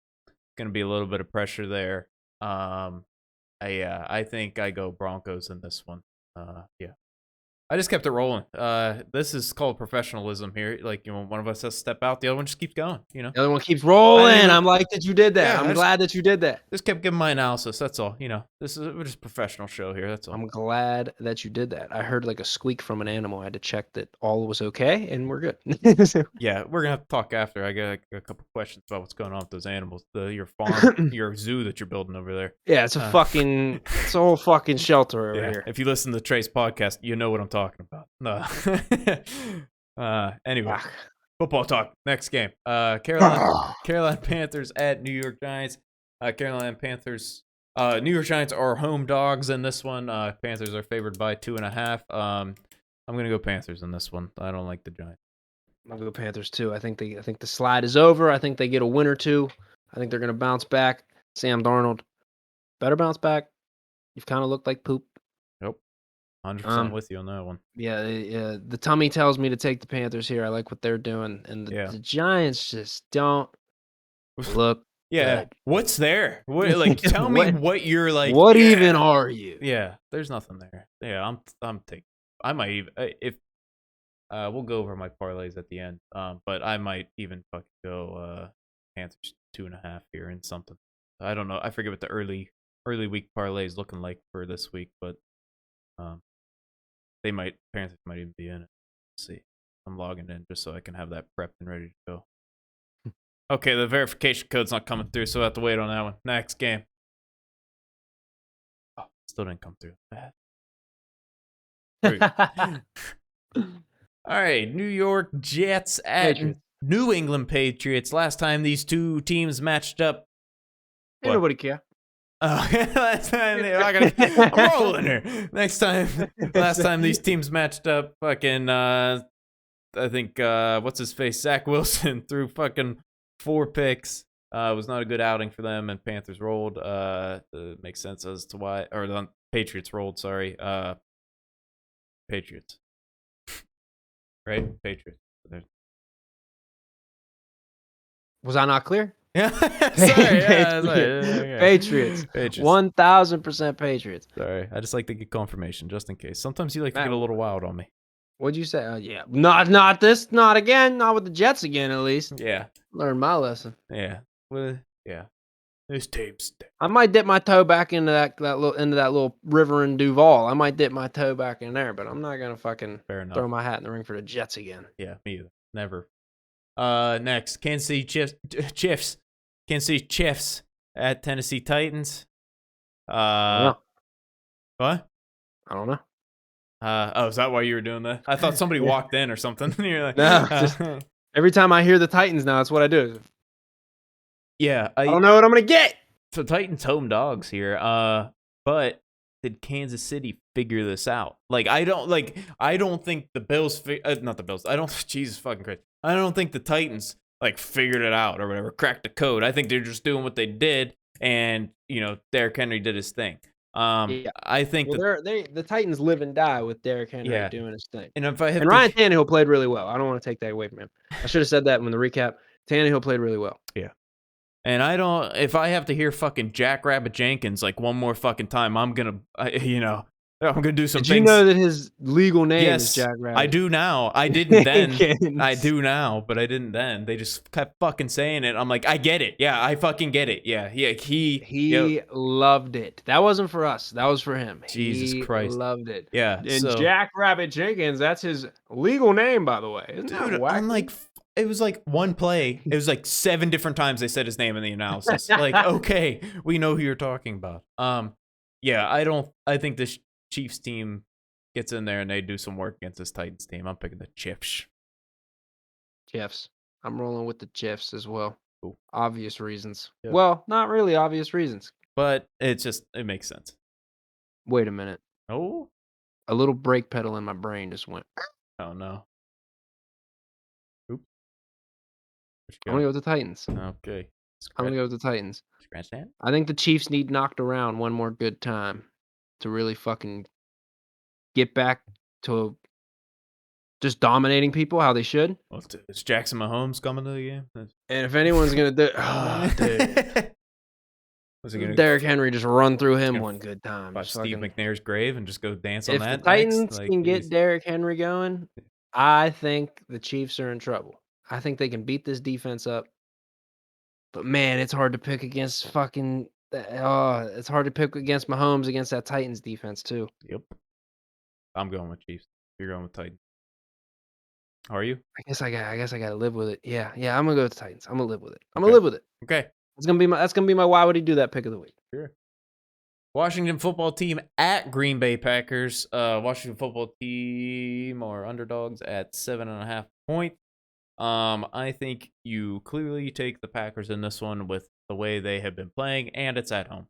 Gonna be a little bit of pressure there. I think I go Broncos in this one. Yeah. I just kept it rolling. This is called professionalism here. Like, one of us has to step out, the other one just keeps going. The other one keeps rolling. I'm like that you did that. Yeah, I'm glad that you did that. Just kept giving my analysis. That's all. We're just a professional show here. That's all. I'm glad that you did that. I heard like a squeak from an animal. I had to check that all was okay, and we're good. Yeah, we're gonna have to talk after. I got a couple questions about what's going on with those animals. Your farm, your zoo that you're building over there. Yeah, it's a whole fucking shelter over here. If you listen to Trey's podcast, you know what I'm talking about. Anyway, football talk. Next game. Carolina Panthers at New York Giants. Carolina Panthers. New York Giants are home dogs in this one. Panthers are favored by 2.5. I'm gonna go Panthers in this one. I don't like the Giants. I'm gonna go Panthers too. I think the slide is over. I think they get a win or two. I think they're gonna bounce back. Sam Darnold better bounce back. You've kind of looked like poop. Yep, 100% with you on that one. Yeah, the tummy tells me to take the Panthers here. I like what they're doing, and the Giants just don't look. Yeah, good. What's there? Tell me what you're like. What even are you? Yeah, there's nothing there. Yeah, I'm taking. I might even if. We'll go over my parlays at the end. But I might even fucking go Panthers 2.5 here and something. I don't know. I forget what the early week parlay is looking like for this week, but Panthers might even be in it. Let's see. I'm logging in just so I can have that prepped and ready to go. Okay, the verification code's not coming through, so I have to wait on that one. Next game. Oh, still didn't come through. Bad. All right, New York Jets at New England Patriots. Last time these two teams matched up. Ain't nobody care. Last time I'm rolling here. Last time these teams matched up, fucking I think what's his face, Zach Wilson threw fucking 4 picks. It was not a good outing for them, and Panthers rolled. It makes sense as to why, or the Patriots rolled. Sorry, Patriots. Right, Patriots. Was I not clear? Yeah, sorry. Yeah, sorry. Patriots. 1,000% Patriots. Sorry, I just like to get confirmation just in case. Sometimes you like to Matt, get a little wild on me. what'd you say? Yeah, not this, not again, not with the Jets again. At least Yeah, learned my lesson. yeah. Well, yeah. This tape's. I might dip my toe back into that little river in Duval. I might dip my toe back in there, but I'm not gonna fucking Fair enough. throw my hat in the ring for the Jets again. Yeah, me either. Never. Next, Kansas City Chiefs. Kansas City Chiefs at Tennessee Titans. I What? don't know. Oh, is that why you were doing that? I thought somebody walked in or something. You're like, No, just every time I hear the Titans now, that's what I do. yeah. I don't know what I'm gonna get. So Titans home dogs here. But did Kansas City figure this out? Like, I don't think the Bills. Not the Bills. Jesus fucking Christ. I don't think the Titans like figured it out or whatever, cracked the code. I think they're just doing what they did, and Derrick Henry did his thing. Yeah. I think the Titans live and die with Derrick Henry doing his thing. And if I have Ryan Tannehill played really well. I don't want to take that away from him. I should have said that in the recap. Tannehill played really well. Yeah. And if I have to hear fucking Jackrabbit Jenkins like one more fucking time, I'm gonna do some things. Did you know that his legal name is Jackrabbit? I do now. I didn't then. I do now, but I didn't then. They just kept fucking saying it. I'm like, I get it. Yeah, I fucking get it. Yeah, he loved it. That wasn't for us. That was for him. Jesus Christ, loved it. Yeah, and Jackrabbit Jenkins, that's his legal name, by the way. Isn't that wacky? I'm like, it was like one play. It was like 7 different times they said his name in the analysis. Like, okay, we know who you're talking about. Yeah, I think this Chiefs team gets in there and they do some work against this Titans team. I'm picking the Chiefs. Chiefs. I'm rolling with the Chiefs as well. Cool. Obvious reasons. Yep. Well, not really obvious reasons. But it makes sense. Wait a minute. Oh? A little brake pedal in my brain just went. Oh, no. Oop. I'm going to go with the Titans. Okay. I'm going to go with the Titans. Scratch that? I think the Chiefs need knocked around one more good time to really fucking get back to just dominating people how they should. Well, is Jackson Mahomes coming to the game? And if anyone's going to do dude. Was he gonna Derrick Henry just run through him one good time. Watch Steve McNair's grave and just go dance on that? If the Titans can get Derrick Henry going, I think the Chiefs are in trouble. I think they can beat this defense up. But man, it's hard to pick against fucking. It's hard to pick against Mahomes against that Titans defense too. Yep. I'm going with Chiefs. You're going with Titans. How are you? I guess I gotta live with it. Yeah. I'm gonna go with the Titans. I'm gonna live with it. I'm gonna live with it. Okay. That's gonna be my why would he do that pick of the week. Sure. Washington football team at Green Bay Packers. Washington football team are underdogs at 7.5 points. I think you clearly take the Packers in this one with the way they have been playing, and it's at home.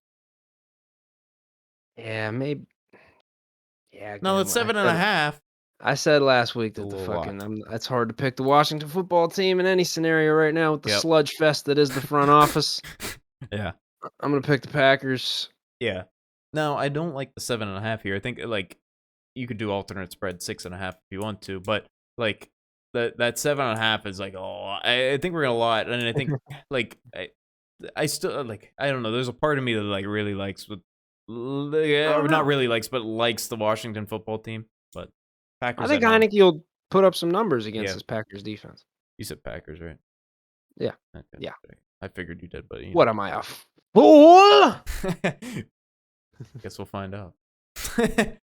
Yeah, maybe. Yeah. No, it's 7.5. I said last week that it's hard to pick the Washington football team in any scenario right now with the sludge fest that is the front office. Yeah. I'm going to pick the Packers. Yeah. No, I don't like the 7.5 here. I think like you could do alternate spread 6.5 if you want to, but like that 7.5 is like, I think we're going to lot. And I think like, I still like, I don't know. There's a part of me that like really likes not really likes, but likes the Washington football team, but Packers. I think Heineke will put up some numbers against this Packers defense. You said Packers, right? Yeah. Okay. Yeah. I figured you did, but what am I, a fool? Guess we'll find out.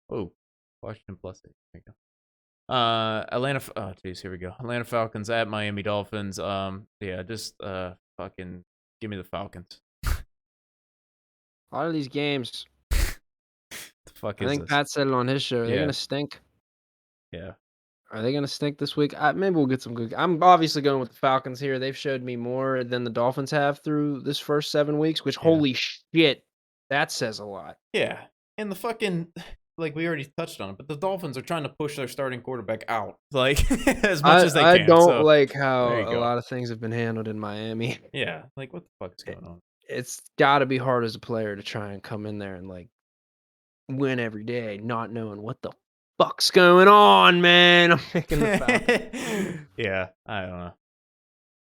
Oh, Washington +8. There you go. Atlanta. Oh, geez, here we go. Atlanta Falcons at Miami Dolphins. Yeah, just fucking give me the Falcons. A lot of these games. The fuck is I think Pat said it on his show. They're gonna stink. Yeah. Are they gonna stink this week? Maybe we'll get some good. I'm obviously going with the Falcons here. They've showed me more than the Dolphins have through this first 7 weeks. Which holy shit, that says a lot. Yeah, and the fucking like we already touched on it, but the Dolphins are trying to push their starting quarterback out like as much as they can. I don't like how a lot of things have been handled in Miami. Yeah, like what the fuck is going on? It's got to be hard as a player to try and come in there and like win every day, not knowing what the fuck's going on, man. I'm picking the Falcons. Yeah, I don't know.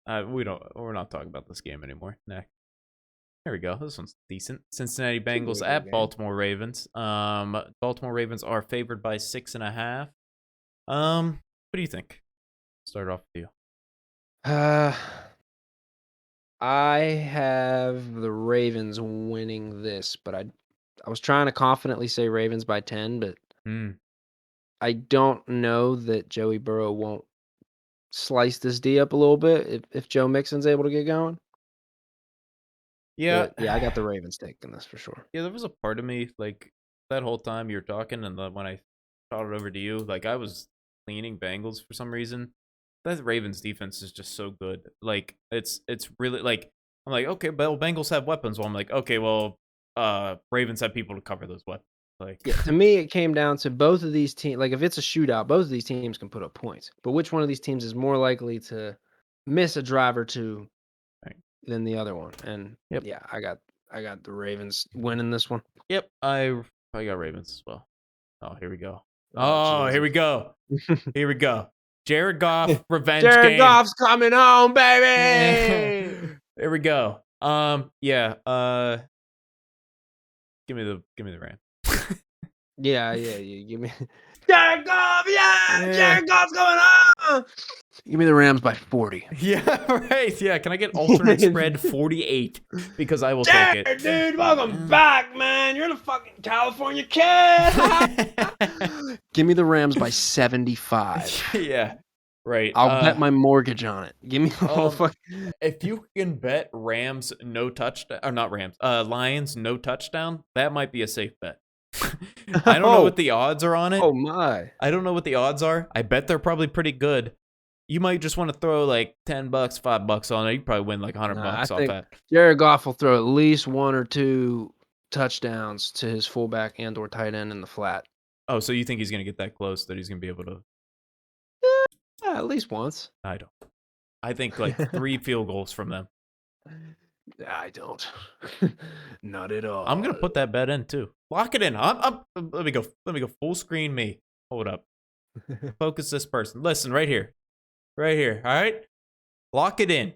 We're not talking about this game anymore. Next. There we go. This one's decent. Cincinnati Should be a Bengals good at game. Baltimore Ravens. Baltimore Ravens are favored by 6.5. What do you think? Start off with you. I have the Ravens winning this, but I was trying to confidently say Ravens by 10, but I don't know that Joey Burrow won't slice this D up a little bit if Joe Mixon's able to get going. Yeah. But yeah, I got the Ravens taking this for sure. Yeah, there was a part of me, like, that whole time you were talking, and when I thought it over to you, like, I was leaning Bengals for some reason. That Ravens defense is just so good. Like, it's really, like, I'm like, okay, well, Bengals have weapons. Well, I'm like, okay, well, Ravens have people to cover those weapons. Like, Yeah, to me, it came down to both of these teams. Like, if it's a shootout, both of these teams can put up points. But which one of these teams is more likely to miss a drive or two right. than the other one? And Yep. yeah, I got the Ravens winning this one. Yep, I got Ravens as well. Oh, here we go. Oh, Here we go. Here we go. Jared Goff revenge Jared game. Goff's coming home, baby. There we go. Yeah. Give me the Rams. Yeah. You give me Jared Goff. Yeah, Jared Goff's coming home. Give me the Rams by 40. Yeah, right. Yeah, can I get alternate spread 48? Because I will take it. Dude, welcome back, man. You're the fucking California kid. Give me the Rams by 75. Yeah, right. I'll bet my mortgage on it. Give me the whole fucking. If you can bet Rams no touchdown, or not Rams, Lions no touchdown, that might be a safe bet. I don't know what the odds are on it. Oh my! I don't know what the odds are. I bet they're probably pretty good. You might just want to throw like $10, $5 on it. You probably win like $100 off that. Jared Goff will throw at least 1 or 2 touchdowns to his fullback and/or tight end in the flat. Oh, so you think he's gonna get that close that he's gonna be able to? Yeah, at least once. I don't. I think like 3 field goals from them. I don't. Not at all. I'm gonna put that bet in too. Lock it in. Let me go. Let me go full screen me. Hold up. Focus this person. Listen, right here. Right here. All right. Lock it in.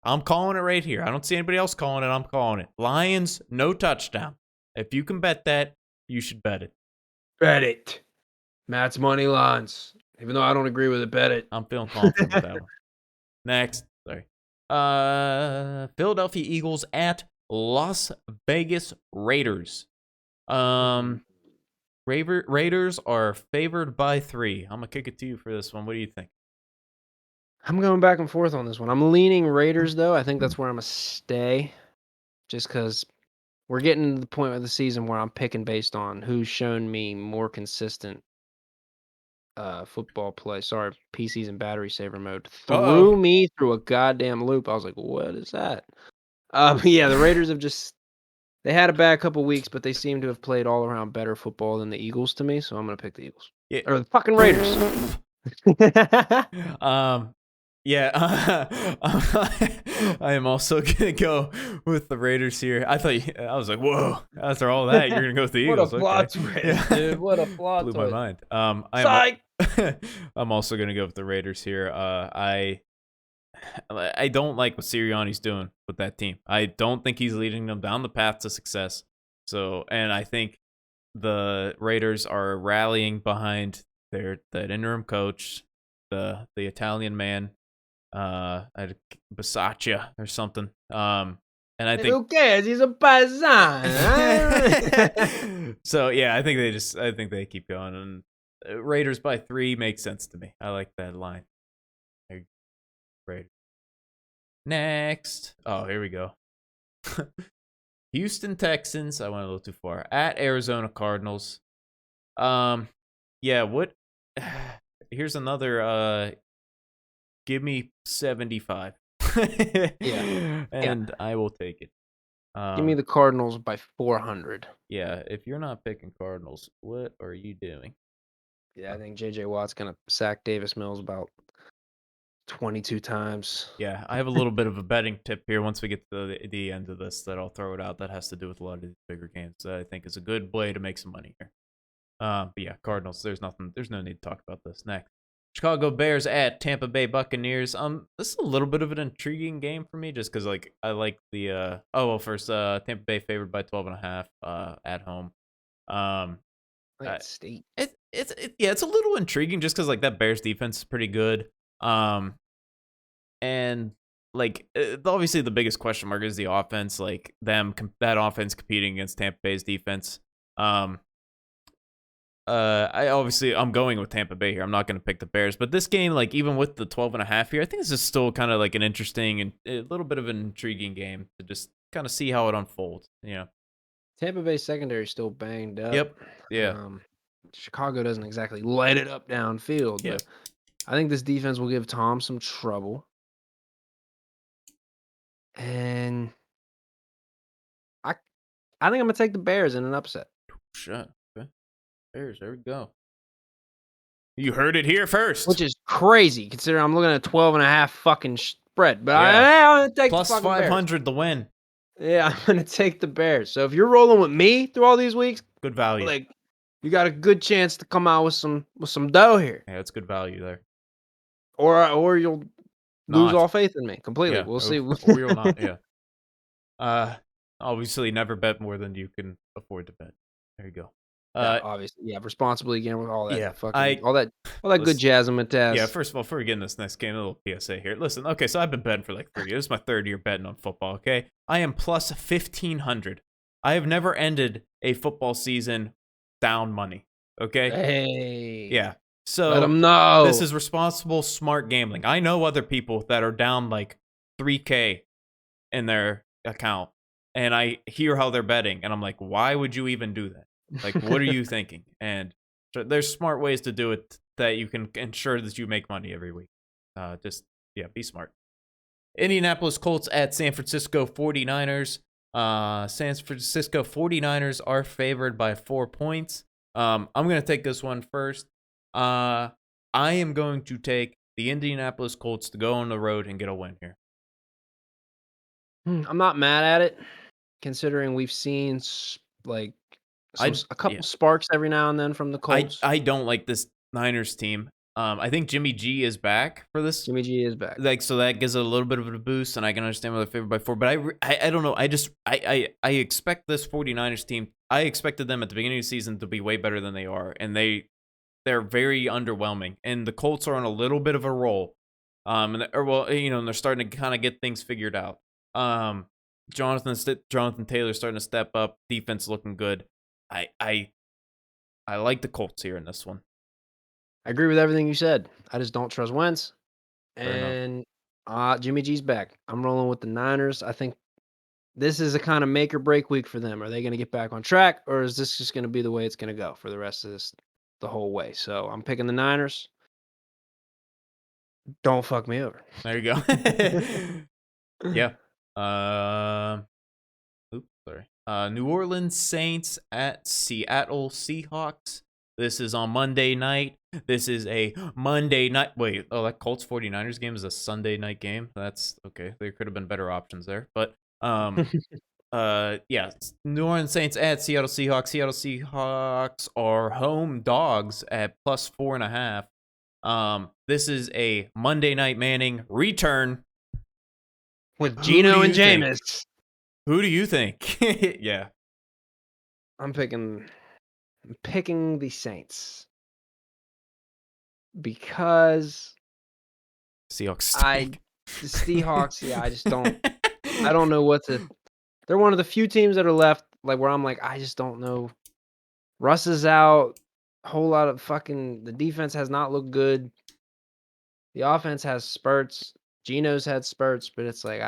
I'm calling it right here. I don't see anybody else calling it. I'm calling it. Lions, no touchdown. If you can bet that, you should bet it. Bet it. Matt's money lines. Even though I don't agree with it, bet it. I'm feeling confident with that one. Next. Sorry. Philadelphia Eagles at Las Vegas Raiders. Raiders are favored by 3. I'm gonna kick it to you for this one. What do you think? I'm going back and forth on this one. I'm leaning Raiders, though. I think that's where I'm going to stay. Just because we're getting to the point of the season where I'm picking based on who's shown me more consistent football play. Sorry, PCs and battery saver mode. Threw me through a goddamn loop. I was like, what is that? Yeah, the Raiders have just... They had a bad couple weeks, but they seem to have played all around better football than the Eagles to me, so I'm going to pick the Eagles. Yeah. Or the fucking Raiders. Yeah, I am also gonna go with the Raiders here. I was like, whoa! After all that, you're gonna go with the Eagles. What a plot twist, dude! What a plot twist! Blew my mind. I'm also gonna go with the Raiders here. I don't like what Sirianni's doing with that team. I don't think he's leading them down the path to success. So, and I think the Raiders are rallying behind that interim coach, the Italian man. Basaccia or something. And I think who cares? He's a paisan. So yeah, I think they keep going, and Raiders by 3 makes sense to me. I like that line. Raiders. Next. Oh, here we go. Houston Texans. I went a little too far. At Arizona Cardinals. Yeah. What? Here's another. Give me 75. Yeah. And I will take it. Give me the Cardinals by 400. Yeah, if you're not picking Cardinals, what are you doing? Yeah, I think J.J. Watt's going to sack Davis Mills about 22 times. Yeah, I have a little bit of a betting tip here once we get to the end of this that I'll throw it out that has to do with a lot of these bigger games that I think is a good way to make some money here. But yeah, Cardinals, there's no need to talk about this. Next. Chicago Bears at Tampa Bay Buccaneers. This is a little bit of an intriguing game for me, just because like I like the first Tampa Bay favored by 12.5 at home. I Uh, think State. it's a little intriguing just because like that Bears defense is pretty good. And like obviously the biggest question mark is the offense, like that offense competing against Tampa Bay's defense. I'm going with Tampa Bay here. I'm not going to pick the Bears, but this game, like even with the 12.5 here, I think this is still kind of like an interesting and a little bit of an intriguing game to just kind of see how it unfolds. Yeah. Tampa Bay secondary still banged up. Yep. Yeah. Chicago doesn't exactly light it up downfield, Yeah. but I think this defense will give Tom some trouble. And I think I'm gonna take the Bears in an upset. Shut. Okay. Bears. There we go. You heard it here first. Which is crazy considering I'm looking at 12.5 fucking spread. But Yeah. I'm gonna take Plus the fucking 500 Bears. to win. Yeah, I'm gonna take the Bears. So if you're rolling with me through all these weeks, Good value. like you got a good chance to come out with some dough here. Yeah, it's good value there. Or you'll lose all faith in me completely. Yeah. We'll see. Or you'll not. Yeah. Obviously, never bet more than you can afford to bet. There you go. Obviously, yeah, responsibly gamble, all that. Yeah, all that good jazz and taz. Yeah, first of all, before we get in this next game, a little PSA here. Listen, okay, so I've been betting for like 3 years. This is my third year betting on football, okay? I am plus 1,500. I have never ended a football season down money, okay? Hey. Yeah. So let them know. This is responsible, smart gambling. I know other people that are down like 3K in their account, and I hear how they're betting, and I'm like, why would you even do that? Like, what are you thinking? And so there's smart ways to do it that you can ensure that you make money every week. Be smart. Indianapolis Colts at San Francisco 49ers. San Francisco 49ers are favored by 4 points. I'm going to take this one first. I am going to take the Indianapolis Colts to go on the road and get a win here. I'm not mad at it, considering we've seen like a couple sparks every now and then from the Colts. I don't like this Niners team. I think Jimmy G is back for this. Jimmy G is back. Like, so that gives it a little bit of a boost, and I can understand why they're favored by 4. But I don't know. I expect this 49ers team. I expected them at the beginning of the season to be way better than they are, and they're very underwhelming. And the Colts are on a little bit of a roll. And they're starting to kind of get things figured out. Jonathan Taylor starting to step up. Defense looking good. I like the Colts here in this one. I agree with everything you said. I just don't trust Wentz. And Jimmy G's back. I'm rolling with the Niners. I think this is a kind of make or break week for them. Are they going to get back on track, or is this just going to be the way it's going to go for the rest of this the whole way? So I'm picking the Niners. Don't fuck me over. There you go. Yeah. Sorry. New Orleans Saints at Seattle Seahawks. This is on Monday night. This is a Monday night. Wait, that Colts 49ers game is a Sunday night game. That's okay. There could have been better options there. But yeah, New Orleans Saints at Seattle Seahawks. Seattle Seahawks are home dogs at plus 4.5. This is a Monday Night Manning return with Geno and Jameis. Who do you think? Yeah. I'm picking the Saints because Seahawks. The Seahawks, yeah, I just don't. I don't know what to. They're one of the few teams that are left, like where I'm like, I just don't know. Russ is out. A whole lot of the defense has not looked good. The offense has spurts. Geno's had spurts, but it's like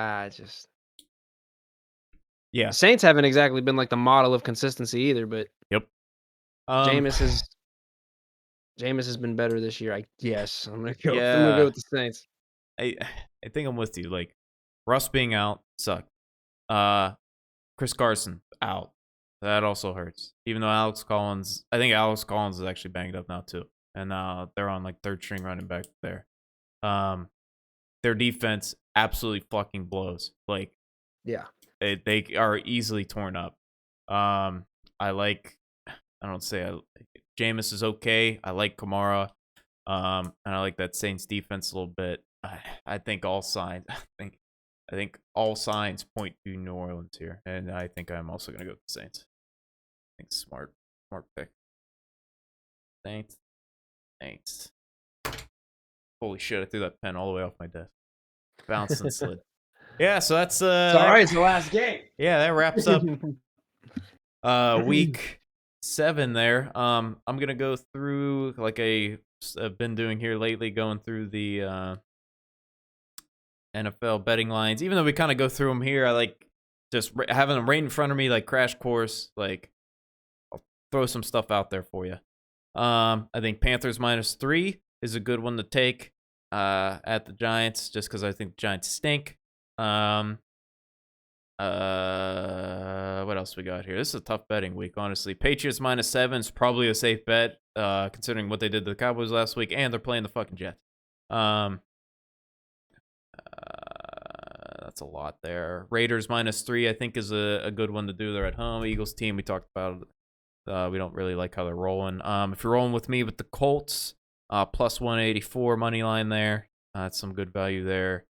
yeah. Saints haven't exactly been like the model of consistency either, but yep. Jameis has been better this year, I guess. I'm gonna go with the Saints. I think I'm with you. Like Russ being out sucked. Chris Carson out. That also hurts. Even though I think Alex Collins is actually banged up now too. And they're on like third string running back there. Their defense absolutely fucking blows. Like, yeah. They are easily torn up. Jameis is okay. I like Kamara. And I like that Saints defense a little bit. I think all signs. I think all signs point to New Orleans here, and I think I'm also gonna go with the Saints. I think smart pick. Saints. Holy shit! I threw that pen all the way off my desk. Bounced and slid. Yeah, so that's It's all right. It's the last game. Yeah, that wraps up week 7 there. I'm gonna go through like I've been doing here lately, going through the NFL betting lines. Even though we kind of go through them here, I like just having them right in front of me, like crash course. Like I'll throw some stuff out there for you. I think Panthers -3 is a good one to take at the Giants, just because I think the Giants stink. What else we got here? This is a tough betting week, honestly. Patriots -7 is probably a safe bet, considering what they did to the Cowboys last week, and they're playing the fucking Jets. That's a lot there. Raiders -3, I think, is a good one to do. They're at home. Eagles team, we talked about. We don't really like how they're rolling. If you're rolling with me with the Colts, +184 money line there. That's some good value there.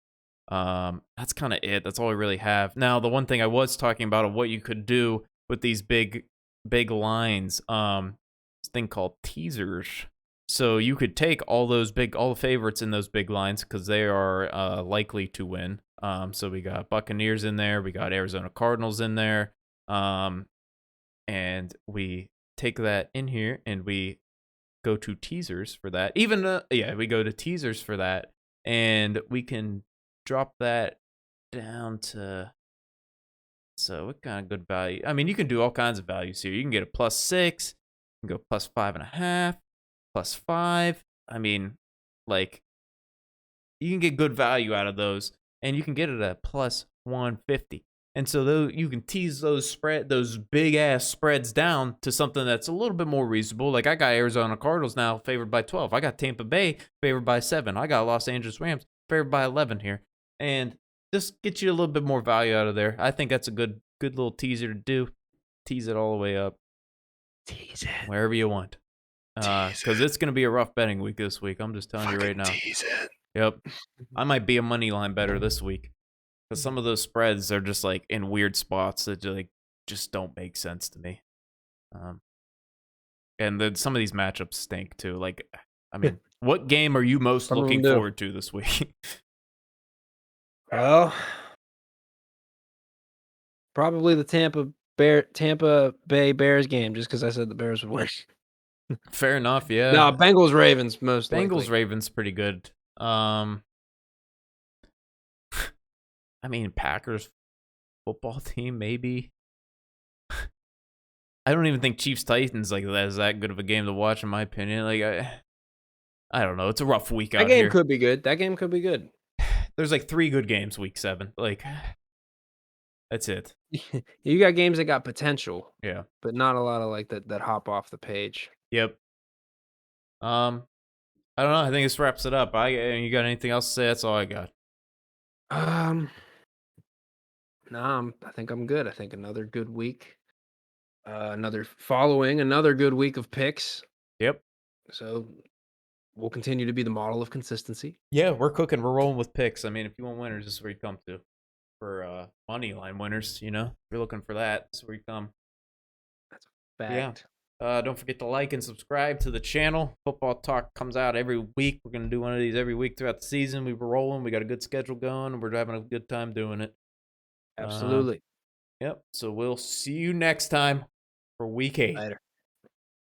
That's kind of it. That's all we really have. Now, the one thing I was talking about of what you could do with these big lines, this thing called teasers. So you could take all the favorites in those big lines because they are likely to win. So we got Buccaneers in there, we got Arizona Cardinals in there, and we take that in here and we go to teasers for that. We go to teasers for that, and we can drop that down to. So what kind of good value? I mean, you can do all kinds of values here. You can get a +6, you can go +5.5, +5. I mean, like, you can get good value out of those, and you can get it at +150. And so you can tease those big ass spreads down to something that's a little bit more reasonable. Like I got Arizona Cardinals now favored by 12. I got Tampa Bay favored by 7. I got Los Angeles Rams favored by 11 here, and just get you a little bit more value out of there. I think that's a good little teaser to do. Tease it all the way up. Tease it wherever you want. Because it's going to be a rough betting week this week. I'm just telling you right now. Tease it. Yep. I might be a money line better this week. Because some of those spreads are just like in weird spots that just don't make sense to me. And then some of these matchups stink too. Like, I mean, what game are you most looking forward to this week? Well, probably the Tampa Bay Bears game, just because I said the Bears would win. Fair enough, yeah. No, Bengals Ravens most likely. Bengals Ravens pretty good. I mean, Packers football team maybe. I don't even think Chiefs Titans like that is that good of a game to watch in my opinion. Like I don't know. It's a rough week out here. That game could be good. That game could be good. There's like 3 good games week 7. Like that's it. You got games that got potential. Yeah. But not a lot of like that hop off the page. Yep. I don't know. I think this wraps it up. You got anything else to say? That's all I got. Nah, I think I'm good. I think another good week. Another good week of picks. Yep. So we'll continue to be the model of consistency. Yeah, we're cooking. We're rolling with picks. I mean, if you want winners, this is where you come to. For money line winners, if you're looking for that, this is where you come. That's a fact. Yeah. Don't forget to like and subscribe to the channel. Football Talk comes out every week. We're going to do one of these every week throughout the season. We were rolling. We got a good schedule going, and we're having a good time doing it. Absolutely. Yep. So we'll see you next time for week 8. Later.